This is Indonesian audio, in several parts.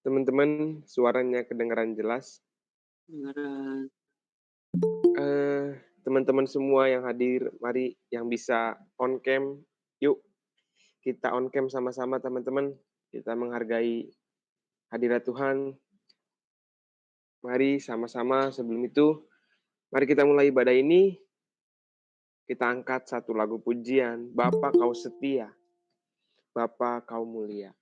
Teman-teman, suaranya kedengaran jelas. Kedengaran. Teman-teman semua yang hadir, mari yang bisa on cam, yuk kita on cam sama-sama teman-teman. Kita menghargai hadirat Tuhan. Mari sama-sama sebelum itu, mari kita mulai ibadah ini. Kita angkat satu lagu pujian, Bapa kau setia, Bapa kau mulia.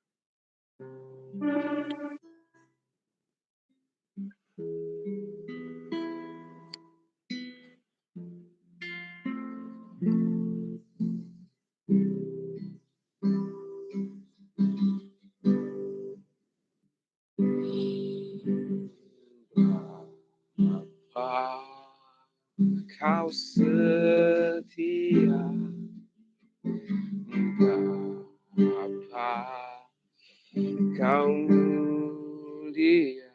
Bapa kau setia, Bapa kau mulia,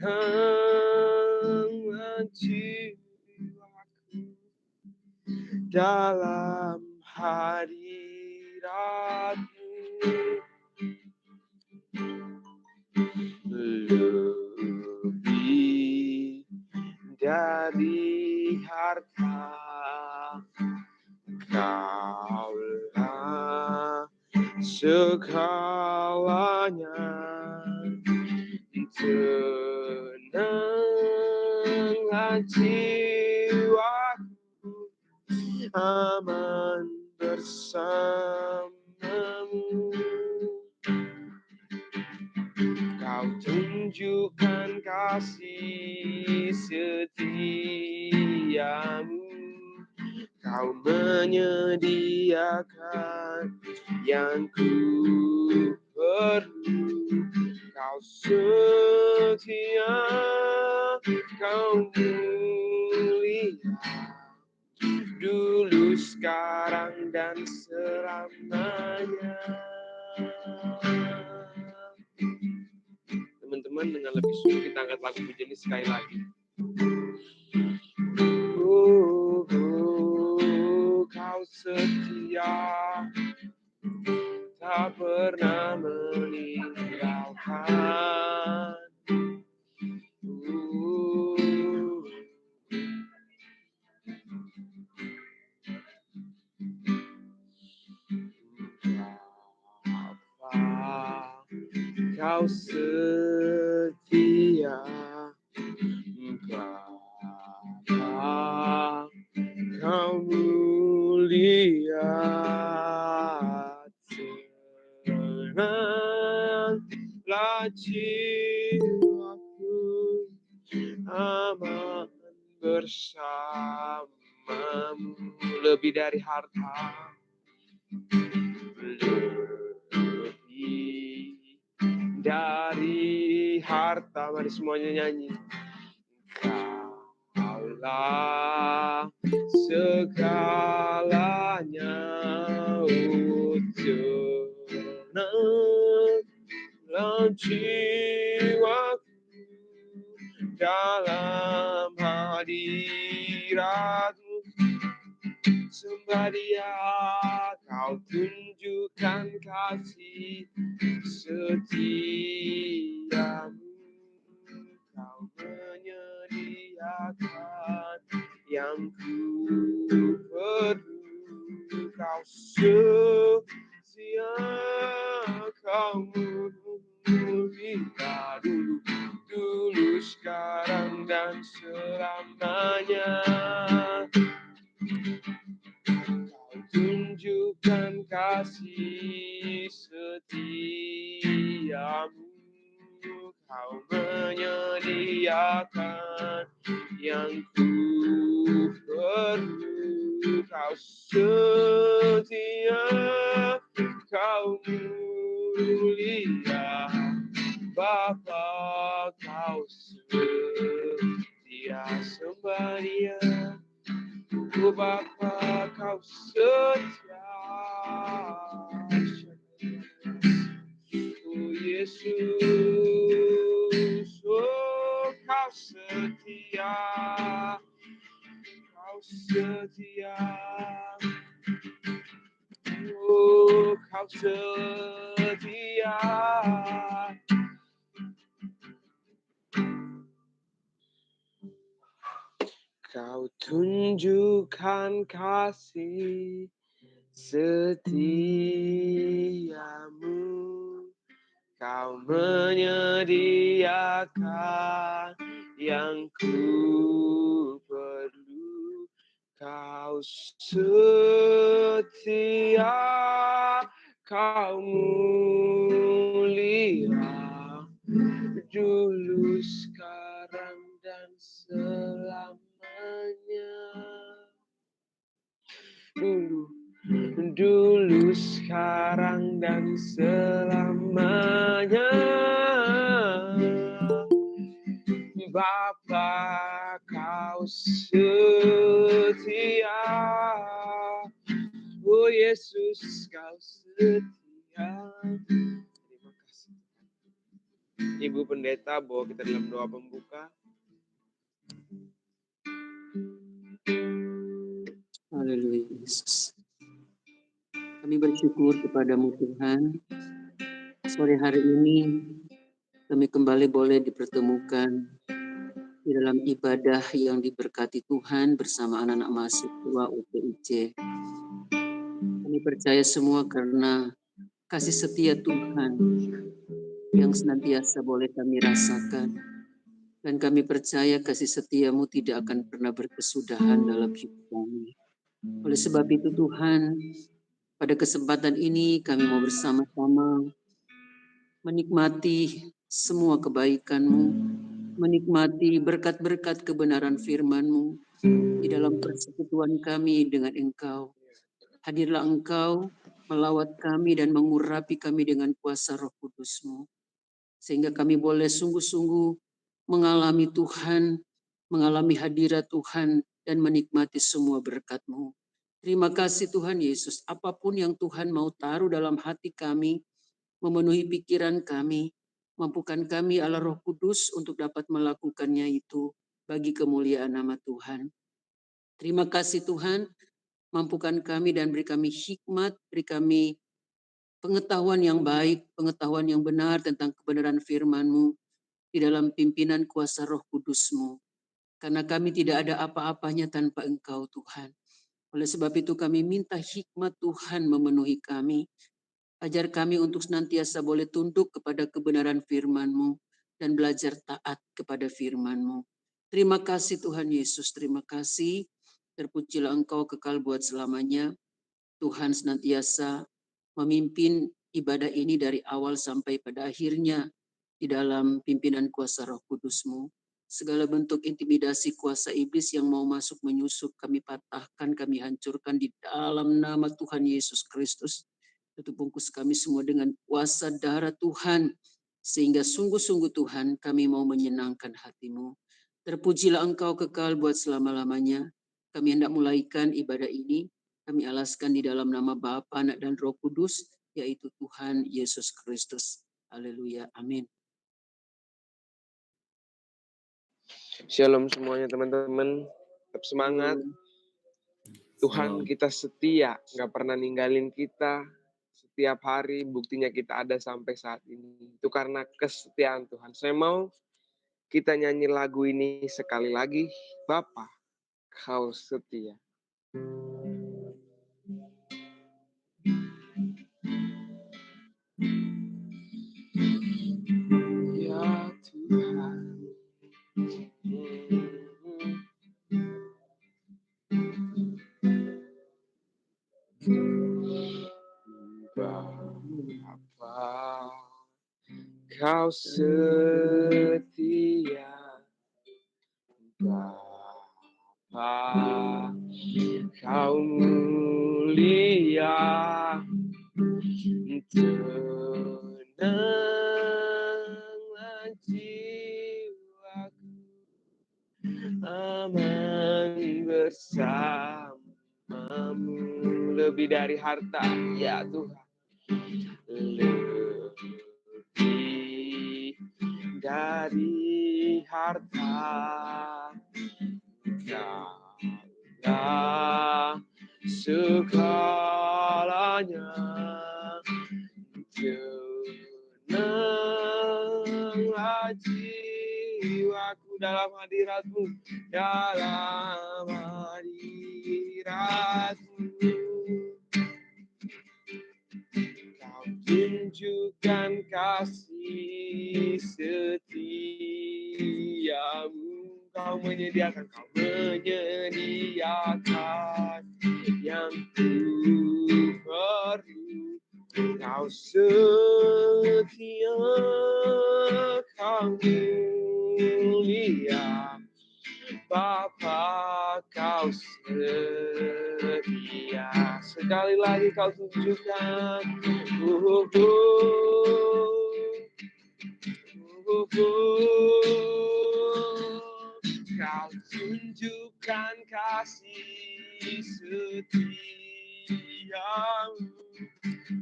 tenanglah jiwaku dalam hadirat-Mu. Lebih dari harta, Kaulah segalanya. Tenanglah jiwaku, aman bersamamu. Kau tunjukkan kasih setiamu, Kau menyediakan yang ku perlu. Kau setia, Kau mulia, dulu, sekarang, dan selamanya. Teman-teman, dengan lebih sungguh kita angkat lagu pujian ini sekali lagi. Kau setia, tak pernah meninggalkan. Bapa, Kau setia, Bapa, Kau mulia, tenanglah jiwaku, aman bersamamu. Lebih dari harta, lebih dari harta. Mari semuanya nyanyi. Kaulah segalanya, tenanglah jiwaku dalam hadirat-Mu. Sembah Dia, Kau tunjukkan kasih setiamu, Kau menyediakan yang ku perlu. Kau setia, Kau mulia, dulu, sekarang, dan selamanya. Kau tunjukkan kasih setiamu, Kau menyediakan yang ku perlu. Kau setia, Kau mulia, Bapa Kau setia. Sembah Dia, oh Bapa Kau setia. Oh Yesus, oh Kau setia, Kau setia. Oh Kau setia, setia. Kau tunjukkan kasih setiamu. Kau menyediakan yang ku perlu. Kau setia, kau mulia, dulu, sekarang, dan selamanya. Dulu, sekarang, dan selamanya. Bapa, kau setia. Oh Yesus, kau setia. Terima kasih. Ibu Pendeta, bawa kita dalam doa pembuka. Haleluya Yesus. Kami bersyukur kepadamu Tuhan. Sore hari ini kami kembali boleh dipertemukan di dalam ibadah yang diberkati Tuhan bersama anak-anak mahasiswa UPIC. Kami percaya semua karena kasih setia Tuhan yang senantiasa boleh kami rasakan. Dan kami percaya kasih setiamu tidak akan pernah berkesudahan dalam hidup kami. Oleh sebab itu Tuhan, pada kesempatan ini kami mau bersama-sama menikmati semua kebaikan-Mu, menikmati berkat-berkat kebenaran firman-Mu di dalam persekutuan kami dengan Engkau. Hadirlah Engkau melawat kami dan mengurapi kami dengan kuasa Roh Kudus-Mu, sehingga kami boleh sungguh-sungguh mengalami Tuhan, mengalami hadirat Tuhan, dan menikmati semua berkat-Mu. Terima kasih Tuhan Yesus, apapun yang Tuhan mau taruh dalam hati kami, memenuhi pikiran kami, mampukan kami Allah Roh Kudus untuk dapat melakukannya itu bagi kemuliaan nama Tuhan. Terima kasih Tuhan, mampukan kami dan beri kami hikmat, beri kami pengetahuan yang baik, pengetahuan yang benar tentang kebenaran firman-Mu di dalam pimpinan kuasa Roh Kudus-Mu. Karena kami tidak ada apa-apanya tanpa Engkau Tuhan. Oleh sebab itu kami minta hikmat Tuhan memenuhi kami. Ajar kami untuk senantiasa boleh tunduk kepada kebenaran firman-Mu dan belajar taat kepada firman-Mu. Terima kasih Tuhan Yesus, terima kasih. Terpujilah Engkau kekal buat selamanya. Tuhan senantiasa memimpin ibadah ini dari awal sampai pada akhirnya di dalam pimpinan kuasa Roh Kudus-Mu. Segala bentuk intimidasi kuasa iblis yang mau masuk menyusup, kami patahkan, kami hancurkan di dalam nama Tuhan Yesus Kristus. Tutup bungkus kami semua dengan kuasa darah Tuhan, sehingga sungguh-sungguh Tuhan kami mau menyenangkan hati-Mu. Terpujilah Engkau kekal buat selama-lamanya. Kami hendak mulaikan ibadah ini, kami alaskan di dalam nama Bapa, Anak, dan Roh Kudus, yaitu Tuhan Yesus Kristus. Haleluya, amin. Shalom semuanya teman-teman. Tetap semangat. Tuhan kita setia, nggak pernah ninggalin kita. Setiap hari buktinya kita ada sampai saat ini. Itu karena kesetiaan Tuhan. Saya mau kita nyanyi lagu ini sekali lagi. Bapa, kau setia. Ya Tuhan. Bapa, kau setia. Bapa, kau mulia. Tenanglah jiwaku, aman bersamamu. Lebih dari harta, ya Tuhan. Lebih dari harta, Kaulah segalanya. dalam hadirat-Mu, dalam hadirat-Mu. Kau tunjukkan kasih setiamu, kau menyediakan yang ku perlu. Kau setia, kau mulia, Bapa kau setia. Sekali lagi kau tunjukkan, uh, uh, kau tunjukkan kasih setiamu,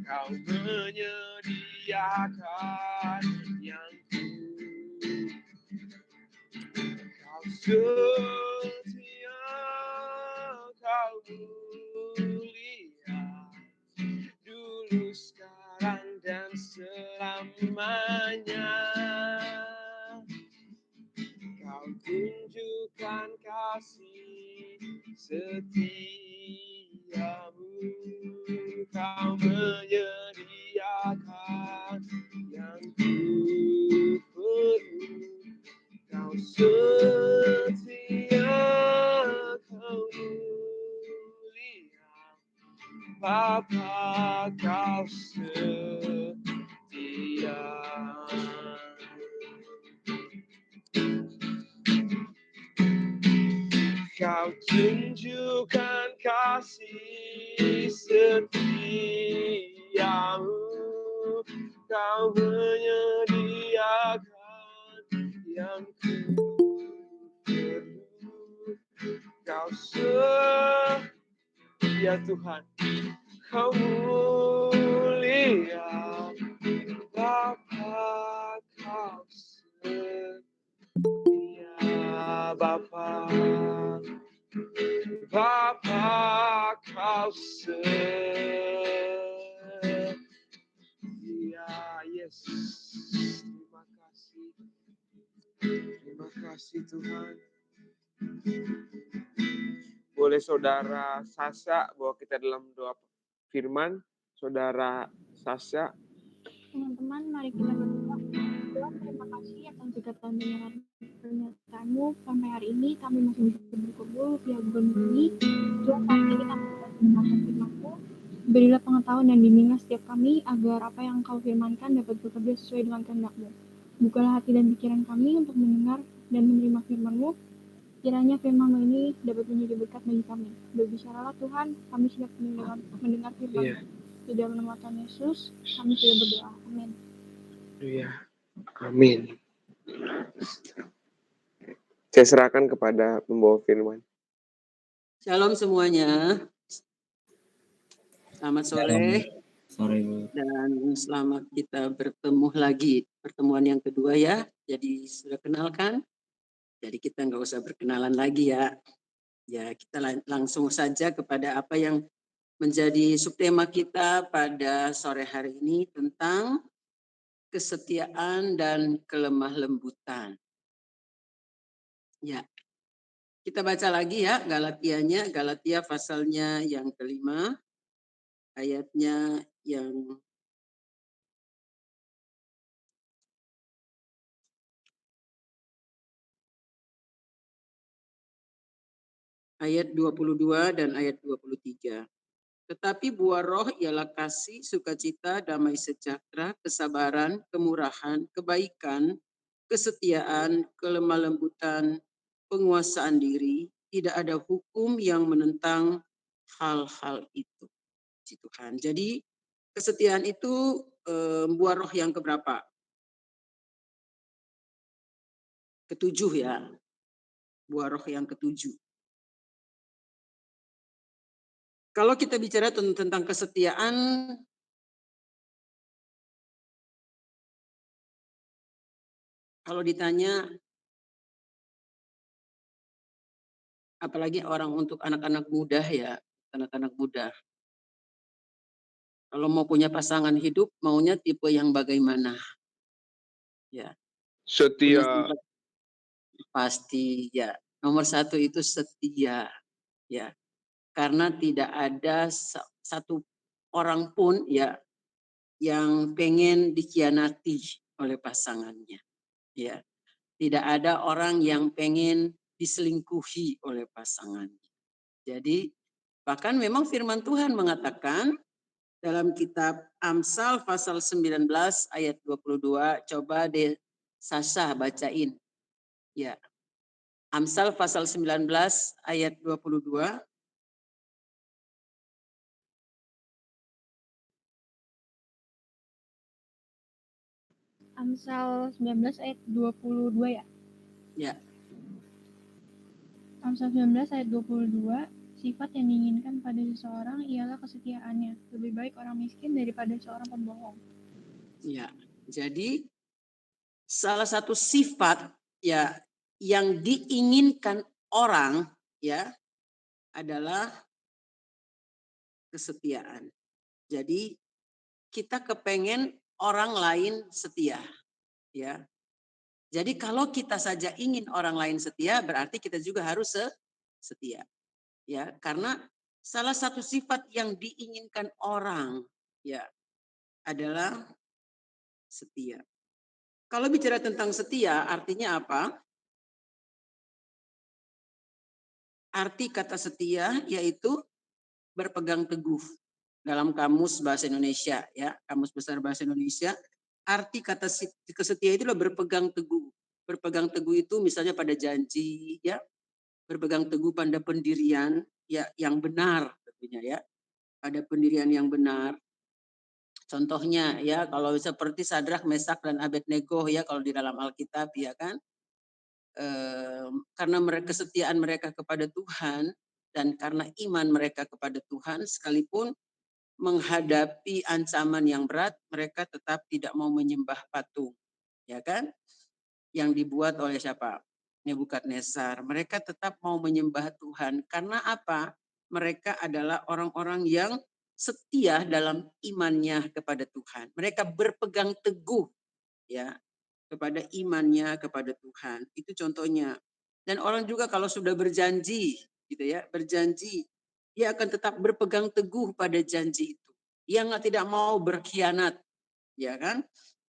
kau menyediakan yang ku. Kau setia, kau mulia, dulu, sekarang, dan selamanya. Kau tunjukkan kasih setiamu, kau menyediakan yang ku perlu. Kau setia, kau mulia, Bapa kau setia. Kau tunjukkan kasih setiamu, kau menyediakan yang ku perlu. Kau setia Tuhan, kau mulia, Bapa kau setia, Bapa kau setia. Yes, terima kasih Tuhan. Boleh saudara Sasha bawa kita dalam doa firman. Saudara Sasha. Teman-teman, mari kita berdoa. Tuhan, terima kasih atas segala pernyataan-Mu. Sampai hari ini kami masih bisa berkumpul via Google Meet. Tuhan, saatnya kita mendengarkan firman-Mu. Berilah pengetahuan dan bimbingan setiap kami agar apa yang Kau firmankan dapat bekerja sesuai dengan kehendak-Mu. Bukalah hati dan pikiran kami untuk mendengar dan menerima firman-Mu. Kiranya firman-Mu ini dapat menjadi berkat bagi kami. Berbicaralah Tuhan, kami siap mendengar firman-Mu. Di dalam nama Tuhan Yesus, kami sudah berdoa. Amin. Iya, amin. Saya serahkan kepada pembawa firman. Shalom semuanya. Selamat sore. Dan selamat kita bertemu lagi. Pertemuan yang kedua ya. Jadi sudah kenalkan. Jadi kita nggak usah berkenalan lagi ya. Ya kita langsung saja kepada apa yang menjadi subtema kita pada sore hari ini tentang kesetiaan dan kelemah lembutan. Ya, kita baca lagi ya Galatianya, Galatia pasalnya yang kelima, ayatnya yang ayat 22 dan ayat 23. Tetapi buah roh ialah kasih, sukacita, damai sejahtera, kesabaran, kemurahan, kebaikan, kesetiaan, kelemah lembutan, penguasaan diri. Tidak ada hukum yang menentang hal-hal itu. Puji Tuhan. Jadi kesetiaan itu buah roh yang keberapa? Ketujuh ya. Buah roh yang ketujuh. Kalau kita bicara tentang kesetiaan, kalau ditanya, apalagi orang untuk anak-anak muda ya, anak-anak muda. Kalau mau punya pasangan hidup, maunya tipe yang bagaimana? Ya. Setia. pasti ya. Nomor satu itu setia, ya. Karena tidak ada satu orang pun ya yang pengen dikhianati oleh pasangannya, ya. Tidak ada orang yang pengen diselingkuhi oleh pasangannya. Jadi bahkan memang firman Tuhan mengatakan dalam kitab Amsal pasal 19 ayat 22, coba deh Sasha bacain. Ya, Amsal pasal 19 ayat 22. Amsal 19 ayat 22 ya. Ya, Amsal 19 ayat 22, sifat yang diinginkan pada seseorang ialah kesetiaannya. Lebih baik orang miskin daripada seorang pembohong. ya. Jadi salah satu sifat ya yang diinginkan orang ya adalah kesetiaan. Jadi kita kepengen orang lain setia, ya. Jadi kalau kita saja ingin orang lain setia, berarti kita juga harus setia, ya. Karena salah satu sifat yang diinginkan orang, ya, adalah setia. Kalau bicara tentang setia, artinya apa? Arti kata setia yaitu berpegang teguh. Dalam kamus bahasa Indonesia, ya, kamus besar bahasa Indonesia, arti kata kesetia itu adalah berpegang teguh. Berpegang teguh itu misalnya pada janji, ya, berpegang teguh pada pendirian ya yang benar tentunya, ya, pada pendirian yang benar. Contohnya ya kalau seperti Sadrak, Mesak dan Abednego ya kalau di dalam Alkitab ya kan, karena kesetiaan mereka kepada Tuhan dan karena iman mereka kepada Tuhan, sekalipun menghadapi ancaman yang berat, mereka tetap tidak mau menyembah patung, ya kan? Yang dibuat oleh siapa? Nebukadnezar. Mereka tetap mau menyembah Tuhan. Karena apa? Mereka adalah orang-orang yang setia dalam imannya kepada Tuhan. Mereka berpegang teguh ya kepada imannya kepada Tuhan. Itu contohnya. Dan orang juga kalau sudah berjanji, gitu ya, berjanji, dia akan tetap berpegang teguh pada janji itu. Dia tidak mau berkhianat, ya kan?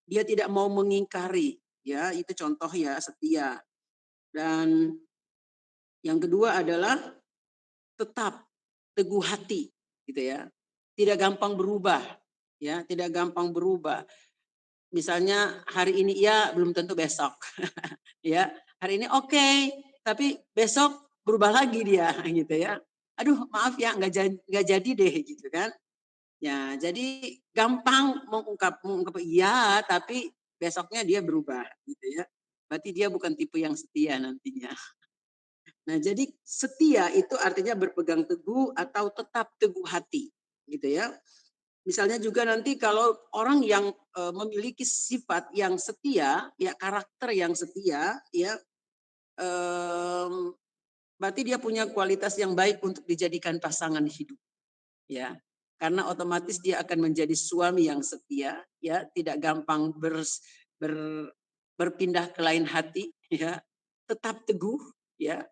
Dia tidak mau mengingkari, ya, itu contoh ya setia. Dan yang kedua adalah tetap teguh hati, gitu ya. Tidak gampang berubah, ya, tidak gampang berubah. Misalnya hari ini iya, belum tentu besok. Ya, hari ini oke, tapi besok berubah lagi dia gitu ya. Aduh, maaf ya nggak jadi deh gitu kan. Ya, jadi gampang mengungkap iya, tapi besoknya dia berubah gitu ya. Berarti dia bukan tipe yang setia nantinya. Nah, jadi setia itu artinya berpegang teguh atau tetap teguh hati gitu ya. Misalnya juga nanti kalau orang yang memiliki sifat yang setia, ya karakter yang setia, ya berarti dia punya kualitas yang baik untuk dijadikan pasangan hidup, ya. Karena otomatis dia akan menjadi suami yang setia, ya, tidak gampang ber, berpindah ke lain hati, ya, tetap teguh, ya,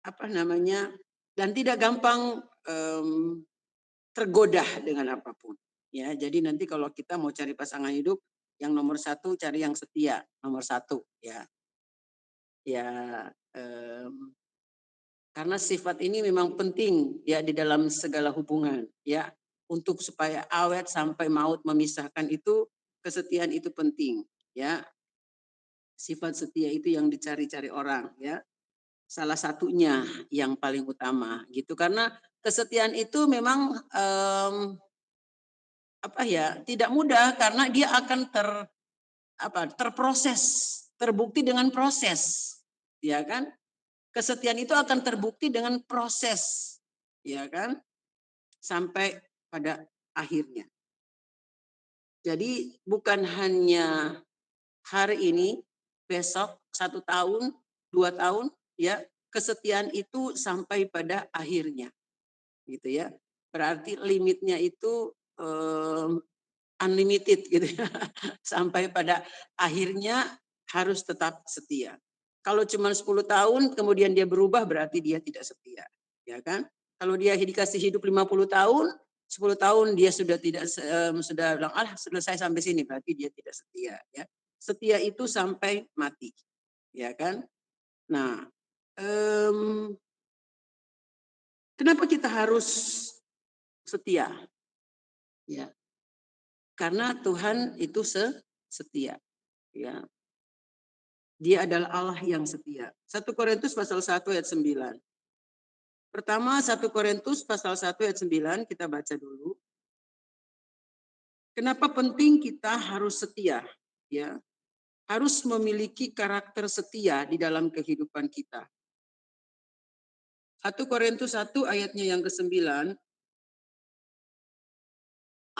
apa namanya, dan tidak gampang tergoda dengan apapun. Ya, jadi nanti kalau kita mau cari pasangan hidup, yang nomor satu cari yang setia, nomor satu, ya, ya, karena sifat ini memang penting ya di dalam segala hubungan, ya, untuk supaya awet sampai maut memisahkan itu kesetiaan itu penting, ya. Sifat setia itu yang dicari-cari orang, ya. Salah satunya yang paling utama gitu karena kesetiaan itu memang apa ya, tidak mudah karena dia akan terproses, terbukti dengan proses. Ya kan? Kesetiaan itu akan terbukti dengan proses. Ya kan? Sampai pada akhirnya. Jadi bukan hanya hari ini, besok, 1 tahun, 2 tahun, ya, kesetiaan itu sampai pada akhirnya. Gitu ya. Berarti limitnya itu unlimited gitu ya. Sampai pada akhirnya harus tetap setia. Kalau cuma 10 tahun kemudian dia berubah berarti dia tidak setia, ya kan? Kalau dia dikasih hidup 50 tahun, 10 tahun dia sudah tidak sudah bilang, "Ah, selesai sampai sini," berarti dia tidak setia, ya. Setia itu sampai mati, ya kan? Nah, kenapa kita harus setia? Ya, karena Tuhan itu setia, ya. Dia adalah Allah yang setia. 1 Korintus pasal 1 ayat 9. Pertama 1 Korintus pasal 1 ayat 9 kita baca dulu. Kenapa penting kita harus setia? Ya, harus memiliki karakter setia di dalam kehidupan kita. 1 Korintus 1 ayatnya yang ke-9.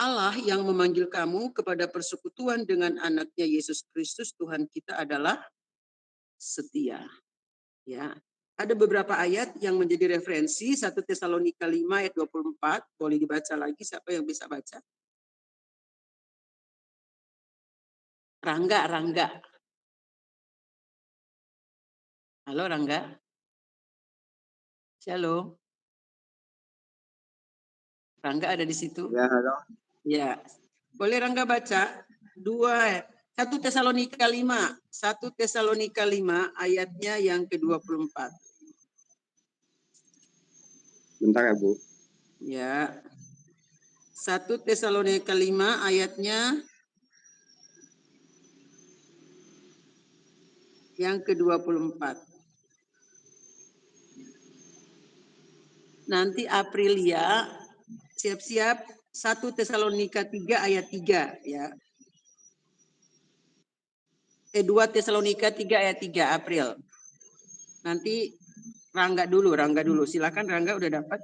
Allah yang memanggil kamu kepada persekutuan dengan anaknya Yesus Kristus Tuhan kita adalah setia. Ya. Ada beberapa ayat yang menjadi referensi. 1 Tesalonika 5 ayat 24. Boleh dibaca lagi, siapa yang bisa baca? Rangga. Halo Rangga. Shalom. Rangga ada di situ? Ya, halo. Ya. Boleh Rangga baca? 1 Tesalonika 5. 1 Tesalonika 5 ayatnya yang ke-24. Bentar ya, Bu. Ya. 1 Tesalonika 5 ayatnya yang ke-24. Nanti Aprilia siap-siap 1 Tesalonika 3 ayat 3 ya. 2 Tesalonika 3 ayat 3 April. Nanti Rangga dulu. Silakan Rangga, udah dapat?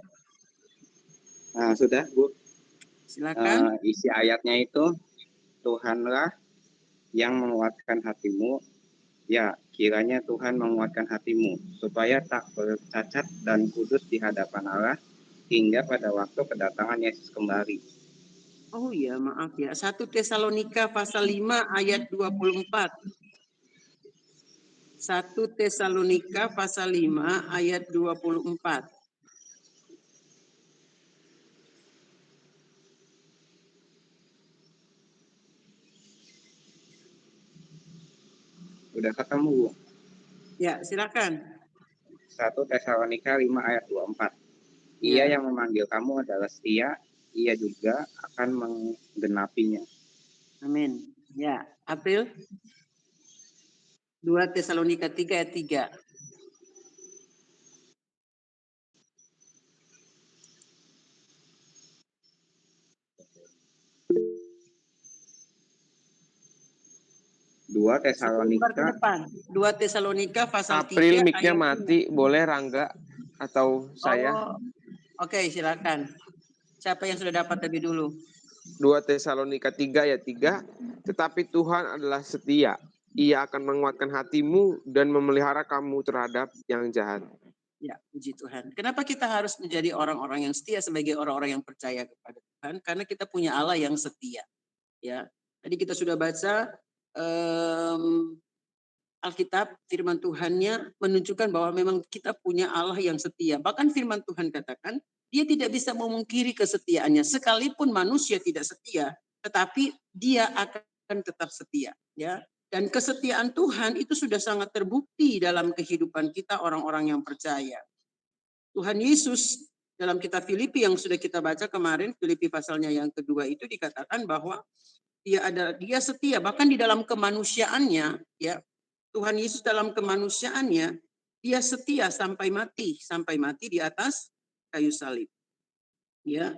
Nah, sudah, Bu. Silakan. Isi ayatnya itu, Tuhanlah yang menguatkan hatimu. Ya, kiranya Tuhan menguatkan hatimu, supaya tak bercacat dan kudus di hadapan Allah, hingga pada waktu kedatangan Yesus kembali. Oh iya, maaf ya. 1 Tesalonika pasal 5 ayat 24. 1 Tesalonika pasal 5 ayat 24. Udah ketemu, Bu? Ya, silakan. 1 Tesalonika 5 ayat 24. Ya. Ia yang memanggil kamu adalah setia, ia juga akan menggenapinya. Amin. Ya, April. 2 Tesalonika 3 ayat 3. Dua Sebentar ke Tesalonika. depan. 2 Tesalonika pasal 3 April mic-nya ayat mati, boleh Rangga atau saya? Oh, oke, silakan. Siapa yang sudah dapat lebih dulu? 2 Tesalonika 3 ayat 3, tetapi Tuhan adalah setia. Ia akan menguatkan hatimu dan memelihara kamu terhadap yang jahat. Ya, puji Tuhan. Kenapa kita harus menjadi orang-orang yang setia sebagai orang-orang yang percaya kepada Tuhan? Karena kita punya Allah yang setia. Ya, tadi kita sudah baca Alkitab, firman Tuhannya menunjukkan bahwa memang kita punya Allah yang setia. Bahkan firman Tuhan katakan, dia tidak bisa memungkiri kesetiaannya. Sekalipun manusia tidak setia, tetapi dia akan tetap setia. Ya. Dan kesetiaan Tuhan itu sudah sangat terbukti dalam kehidupan kita orang-orang yang percaya. Tuhan Yesus dalam kitab Filipi yang sudah kita baca kemarin, Filipi pasalnya yang kedua itu dikatakan bahwa dia setia, bahkan di dalam kemanusiaannya, ya, Tuhan Yesus dalam kemanusiaannya, dia setia sampai mati di atas kayu salib. Ya.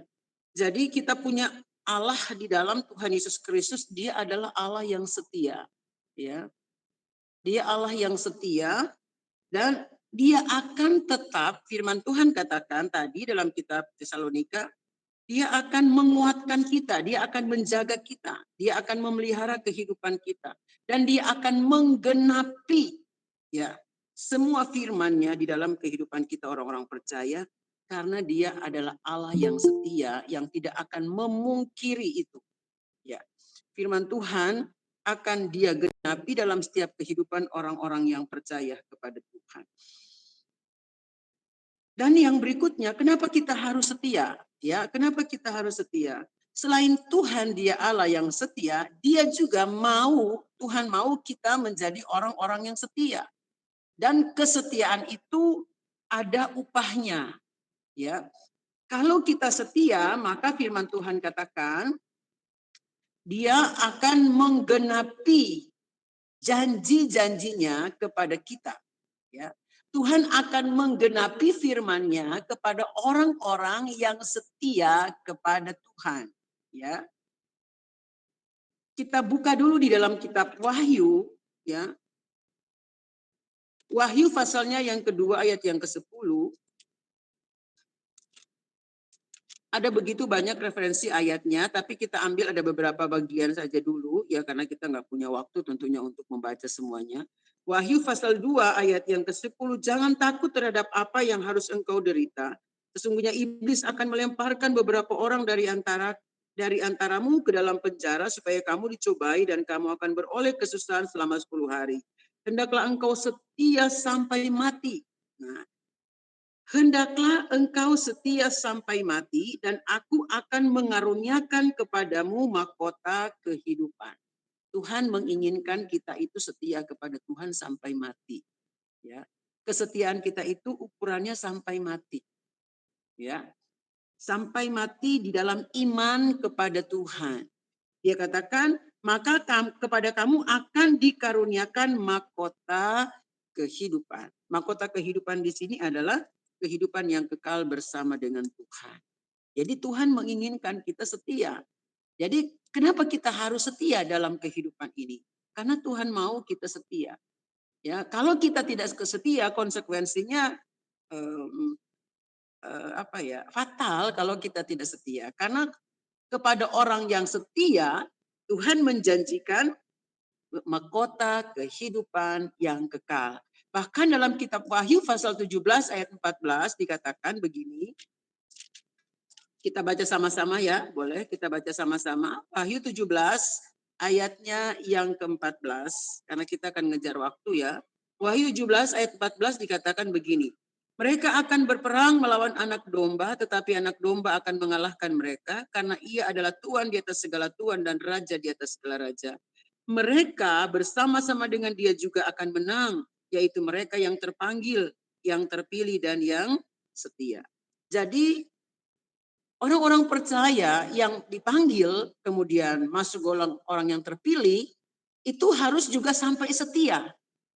Jadi kita punya Allah di dalam Tuhan Yesus Kristus, dia adalah Allah yang setia. Ya. Dia Allah yang setia dan dia akan tetap, firman Tuhan katakan tadi dalam kitab Tesalonika, dia akan menguatkan kita, dia akan menjaga kita, dia akan memelihara kehidupan kita, dan dia akan menggenapi ya semua firman-Nya di dalam kehidupan kita orang-orang percaya, karena dia adalah Allah yang setia yang tidak akan memungkiri itu. Ya. Firman Tuhan akan Dia genapi dalam setiap kehidupan orang-orang yang percaya kepada Tuhan. Dan yang berikutnya, kenapa kita harus setia? Ya, kenapa kita harus setia? Selain Tuhan Dia Allah yang setia, Dia juga Tuhan mau kita menjadi orang-orang yang setia. Dan kesetiaan itu ada upahnya, ya. Kalau kita setia, maka firman Tuhan katakan Dia akan menggenapi janji-janjinya kepada kita, ya. Tuhan akan menggenapi firman-Nya kepada orang-orang yang setia kepada Tuhan, ya. Kita buka dulu di dalam kitab Wahyu, ya. Wahyu pasalnya yang kedua ayat yang ke-10. Ada begitu banyak referensi ayatnya, tapi kita ambil ada beberapa bagian saja dulu, ya karena kita nggak punya waktu tentunya untuk membaca semuanya. Wahyu pasal 2 ayat yang ke-10, jangan takut terhadap apa yang harus engkau derita. Sesungguhnya iblis akan melemparkan beberapa orang dari antaramu ke dalam penjara supaya kamu dicobai dan kamu akan beroleh kesusahan selama 10 hari. Hendaklah engkau setia sampai mati. Nah, hendaklah engkau setia sampai mati dan aku akan mengaruniakan kepadamu mahkota kehidupan. Tuhan menginginkan kita itu setia kepada Tuhan sampai mati. Ya. Kesetiaan kita itu ukurannya sampai mati. Ya. Sampai mati di dalam iman kepada Tuhan. Dia katakan, maka kepada kamu akan dikaruniakan mahkota kehidupan. Mahkota kehidupan di sini adalah kehidupan yang kekal bersama dengan Tuhan. Jadi Tuhan menginginkan kita setia. Jadi kenapa kita harus setia dalam kehidupan ini? Karena Tuhan mau kita setia. Ya, kalau kita tidak setia, konsekuensinya fatal kalau kita tidak setia. Karena kepada orang yang setia, Tuhan menjanjikan mahkota kehidupan yang kekal. Bahkan dalam kitab Wahyu pasal 17 ayat 14 dikatakan begini. Kita baca sama-sama ya, boleh kita baca sama-sama. Wahyu 17 ayatnya yang ke-14, karena kita akan ngejar waktu ya. Wahyu 17 ayat 14 dikatakan begini. Mereka akan berperang melawan anak domba, tetapi anak domba akan mengalahkan mereka karena ia adalah Tuhan di atas segala Tuhan dan Raja di atas segala Raja. Mereka bersama-sama dengan dia juga akan menang, yaitu mereka yang terpanggil, yang terpilih, dan yang setia. Jadi orang-orang percaya yang dipanggil, kemudian masuk golongan orang yang terpilih, itu harus juga sampai setia.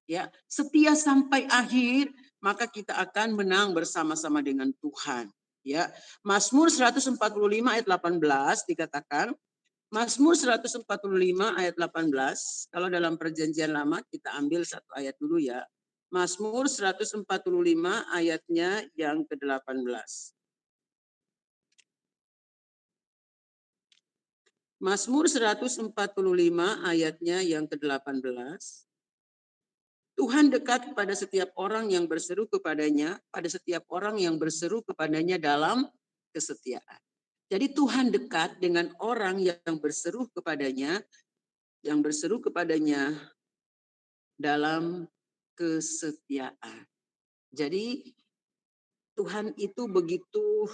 Ya, setia sampai akhir, maka kita akan menang bersama-sama dengan Tuhan. Ya, Mazmur 145 ayat 18 dikatakan, Mazmur 145 ayat 18, kalau dalam perjanjian lama kita ambil satu ayat dulu ya. Mazmur 145 ayatnya yang ke-18. Mazmur 145 ayatnya yang ke-18. Tuhan dekat kepada setiap orang yang berseru kepadanya, pada setiap orang yang berseru kepadanya dalam kesetiaan. Jadi Tuhan dekat dengan orang yang berseru kepadanya dalam kesetiaan. Jadi Tuhan itu begitu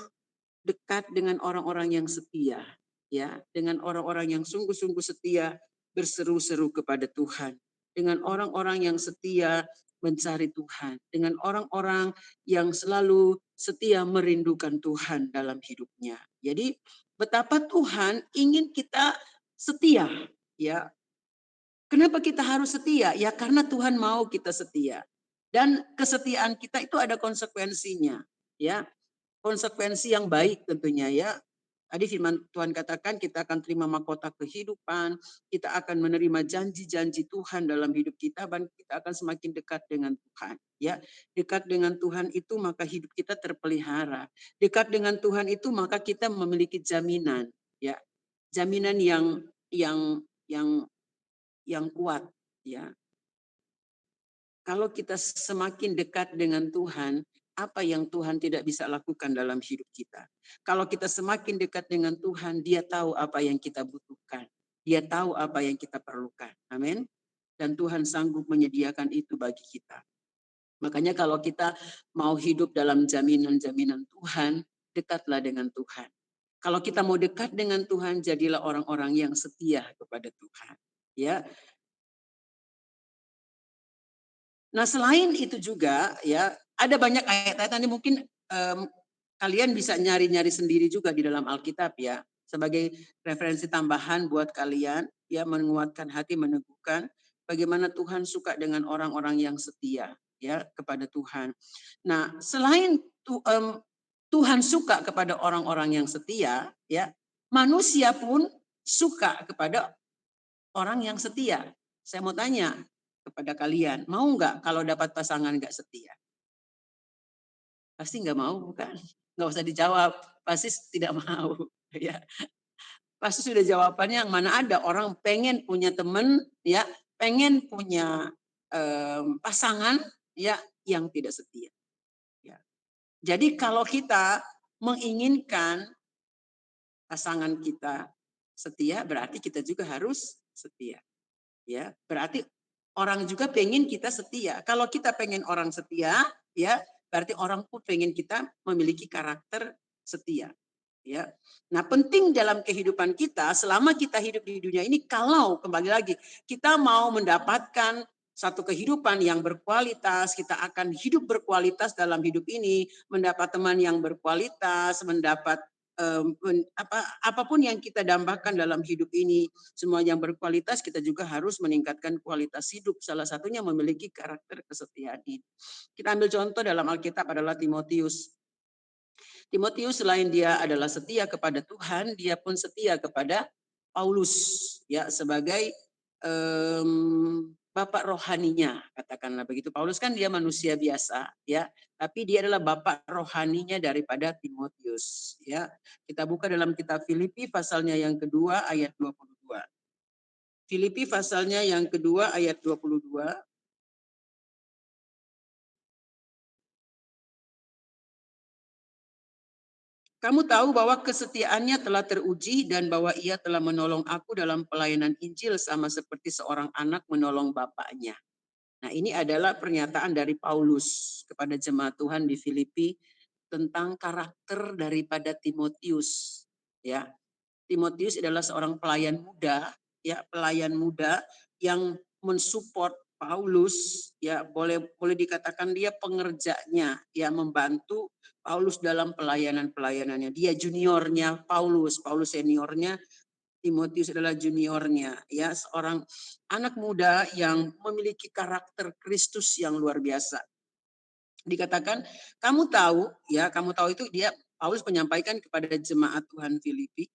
dekat dengan orang-orang yang setia, ya, dengan orang-orang yang sungguh-sungguh setia berseru-seru kepada Tuhan, dengan orang-orang yang setia mencari Tuhan, dengan orang-orang yang selalu setia merindukan Tuhan dalam hidupnya. Jadi betapa Tuhan ingin kita setia, ya. Kenapa kita harus setia? Ya karena Tuhan mau kita setia. Dan kesetiaan kita itu ada konsekuensinya, ya. Konsekuensi yang baik tentunya ya. Tadi firman Tuhan katakan kita akan terima mahkota kehidupan, kita akan menerima janji-janji Tuhan dalam hidup kita dan kita akan semakin dekat dengan Tuhan. Ya, dekat dengan Tuhan itu maka hidup kita terpelihara. Dekat dengan Tuhan itu maka kita memiliki jaminan, ya. Jaminan yang kuat, ya. Kalau kita semakin dekat dengan Tuhan, apa yang Tuhan tidak bisa lakukan dalam hidup kita. Kalau kita semakin dekat dengan Tuhan, Dia tahu apa yang kita butuhkan. Dia tahu apa yang kita perlukan. Amin. Dan Tuhan sanggup menyediakan itu bagi kita. Makanya kalau kita mau hidup dalam jaminan-jaminan Tuhan, dekatlah dengan Tuhan. Kalau kita mau dekat dengan Tuhan, jadilah orang-orang yang setia kepada Tuhan. Ya. Nah, selain itu juga ya, ada banyak ayat-ayat, nanti mungkin kalian bisa nyari-nyari sendiri juga di dalam Alkitab ya, sebagai referensi tambahan buat kalian ya, menguatkan hati, meneguhkan bagaimana Tuhan suka dengan orang-orang yang setia ya kepada Tuhan. Nah, selain Tuhan suka kepada orang-orang yang setia ya, manusia pun suka kepada orang yang setia. Saya mau tanya kepada kalian, mau nggak kalau dapat pasangan nggak setia? Pasti nggak mau, bukan? Nggak usah dijawab, pasti tidak mau. Ya, pasti sudah jawabannya yang mana ada orang pengen punya teman, ya, pengen punya pasangan, ya, yang tidak setia. Ya. Jadi kalau kita menginginkan pasangan kita setia, berarti kita juga harus setia. Ya, berarti orang juga pengen kita setia. Kalau kita pengen orang setia, ya, berarti orang pun pengen kita memiliki karakter setia. Ya. Nah, penting dalam kehidupan kita selama kita hidup di dunia ini, kalau kembali lagi kita mau mendapatkan satu kehidupan yang berkualitas, kita akan hidup berkualitas dalam hidup ini, mendapat teman yang berkualitas, mendapat apapun yang kita dambakan dalam hidup ini, semua yang berkualitas, kita juga harus meningkatkan kualitas hidup. Salah satunya memiliki karakter kesetiaan ini. Kita ambil contoh dalam Alkitab adalah Timotius. Timotius selain dia adalah setia kepada Tuhan, dia pun setia kepada Paulus ya sebagai bapak rohaninya, katakanlah begitu. Paulus kan dia manusia biasa ya, tapi dia adalah bapak rohaninya daripada Timotius ya. Kita buka dalam kitab Filipi pasalnya yang kedua ayat 22. Filipi pasalnya yang kedua ayat 22. Kamu tahu bahwa kesetiaannya telah teruji dan bahwa ia telah menolong aku dalam pelayanan Injil sama seperti seorang anak menolong bapaknya. Nah, ini adalah pernyataan dari Paulus kepada jemaat Tuhan di Filipi tentang karakter daripada Timotius. Ya, Timotius adalah seorang pelayan muda, ya, pelayan muda yang mensupport Paulus, ya, boleh dikatakan dia pengerjanya, ya, membantu Paulus dalam pelayanannya. Dia juniornya Paulus, Paulus seniornya, Timotius adalah juniornya, ya, seorang anak muda yang memiliki karakter Kristus yang luar biasa. Dikatakan, kamu tahu itu dia Paulus menyampaikan kepada jemaat Tuhan Filipi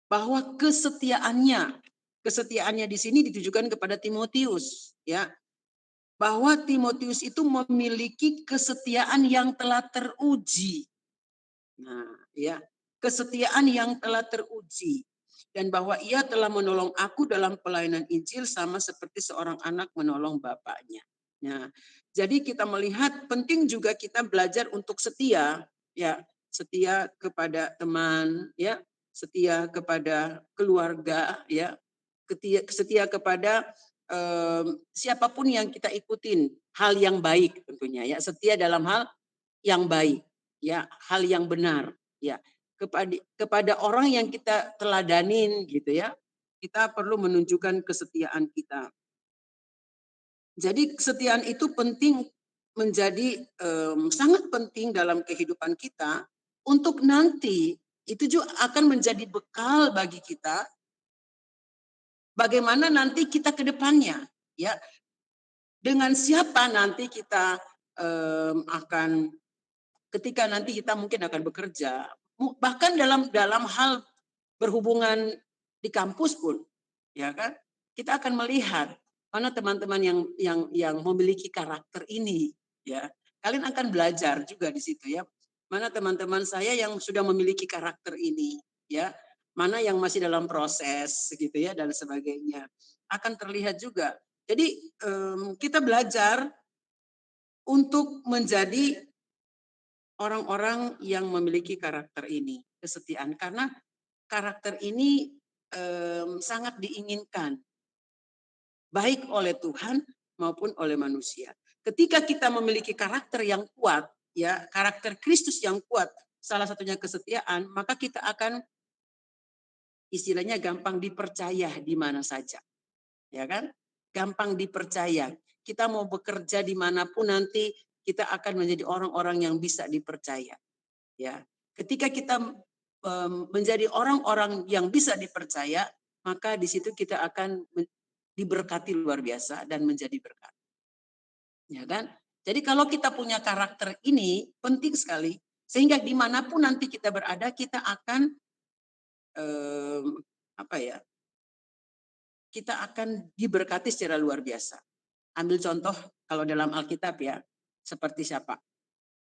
bahwa kesetiaannya di sini ditujukan kepada Timotius, ya, bahwa Timotius itu memiliki kesetiaan yang telah teruji. Nah, ya, kesetiaan yang telah teruji dan bahwa ia telah menolong aku dalam pelayanan Injil sama seperti seorang anak menolong bapaknya. Nah, jadi kita melihat penting juga kita belajar untuk setia, ya, setia kepada teman, ya, setia kepada keluarga, ya, setia kepada siapapun yang kita ikutin, hal yang baik tentunya, ya, setia dalam hal yang baik, ya, hal yang benar, ya, kepada orang yang kita teladanin gitu ya, kita perlu menunjukkan kesetiaan kita. Jadi kesetiaan itu penting, menjadi sangat penting dalam kehidupan kita untuk nanti itu juga akan menjadi bekal bagi kita bagaimana nanti kita ke depannya, ya, dengan siapa nanti kita akan ketika nanti kita mungkin akan bekerja, bahkan dalam hal berhubungan di kampus pun, ya kan, kita akan melihat mana teman-teman yang memiliki karakter ini, ya. Kalian akan belajar juga di situ, ya. Mana teman-teman saya yang sudah memiliki karakter ini, ya. Mana yang masih dalam proses, gitu ya, dan sebagainya. Akan terlihat juga. Jadi kita belajar untuk menjadi orang-orang yang memiliki karakter ini, kesetiaan. Karena karakter ini sangat diinginkan baik oleh Tuhan maupun oleh manusia. Ketika kita memiliki karakter yang kuat, ya, karakter Kristus yang kuat, salah satunya kesetiaan, maka kita akan istilahnya gampang dipercaya di mana saja, ya kan? Gampang dipercaya. Kita mau bekerja dimanapun nanti kita akan menjadi orang-orang yang bisa dipercaya. Ya, ketika kita menjadi orang-orang yang bisa dipercaya, maka di situ kita akan diberkati luar biasa dan menjadi berkat. Ya kan? Jadi kalau kita punya karakter ini penting sekali, sehingga dimanapun nanti kita berada, kita akan apa ya? Kita akan diberkati secara luar biasa. Ambil contoh kalau dalam Alkitab ya, seperti siapa?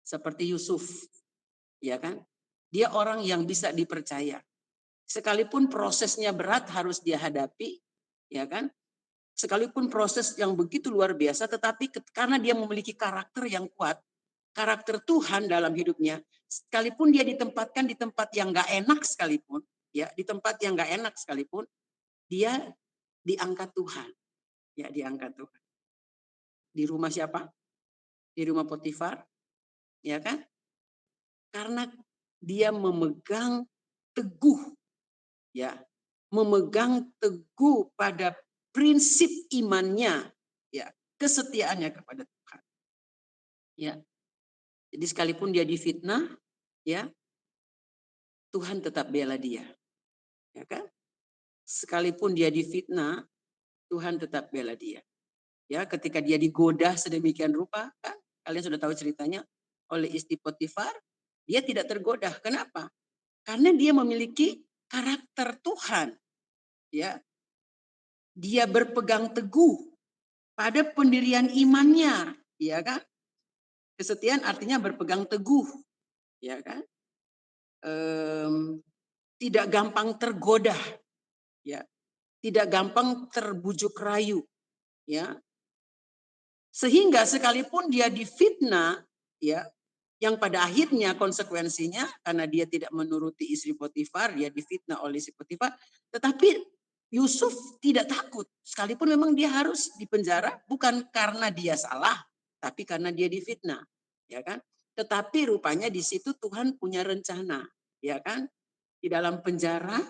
Seperti Yusuf, ya kan? Dia orang yang bisa dipercaya. Sekalipun prosesnya berat harus dia hadapi, ya kan? Sekalipun proses yang begitu luar biasa, tetapi karena dia memiliki karakter yang kuat, karakter Tuhan dalam hidupnya, sekalipun dia ditempatkan di tempat yang nggak enak sekalipun, ya di tempat yang nggak enak sekalipun, dia diangkat Tuhan, ya diangkat Tuhan. Di rumah siapa? Di rumah Potifar, ya kan? Karena dia memegang teguh, ya, memegang teguh pada prinsip imannya, ya, kesetiaannya kepada Tuhan. Ya. Jadi sekalipun dia difitnah, ya, Tuhan tetap bela dia. Ya kan? Sekalipun dia difitnah, Tuhan tetap bela dia. Ya, ketika dia digoda sedemikian rupa, kan? Kalian sudah tahu ceritanya, oleh istri Potifar, dia tidak tergoda. Kenapa? Karena dia memiliki karakter Tuhan. Ya, dia berpegang teguh pada pendirian imannya, ya kan? Kesetiaan artinya berpegang teguh, ya kan? Tidak gampang tergoda, ya, tidak gampang terbujuk rayu, ya. Sehingga sekalipun dia difitnah, ya, yang pada akhirnya konsekuensinya karena dia tidak menuruti istri Potifar, dia difitnah oleh istri Potifar, tetapi Yusuf tidak takut, sekalipun memang dia harus dipenjara bukan karena dia salah, tapi karena dia difitnah, ya kan? Tetapi rupanya di situ Tuhan punya rencana, ya kan? Di dalam penjara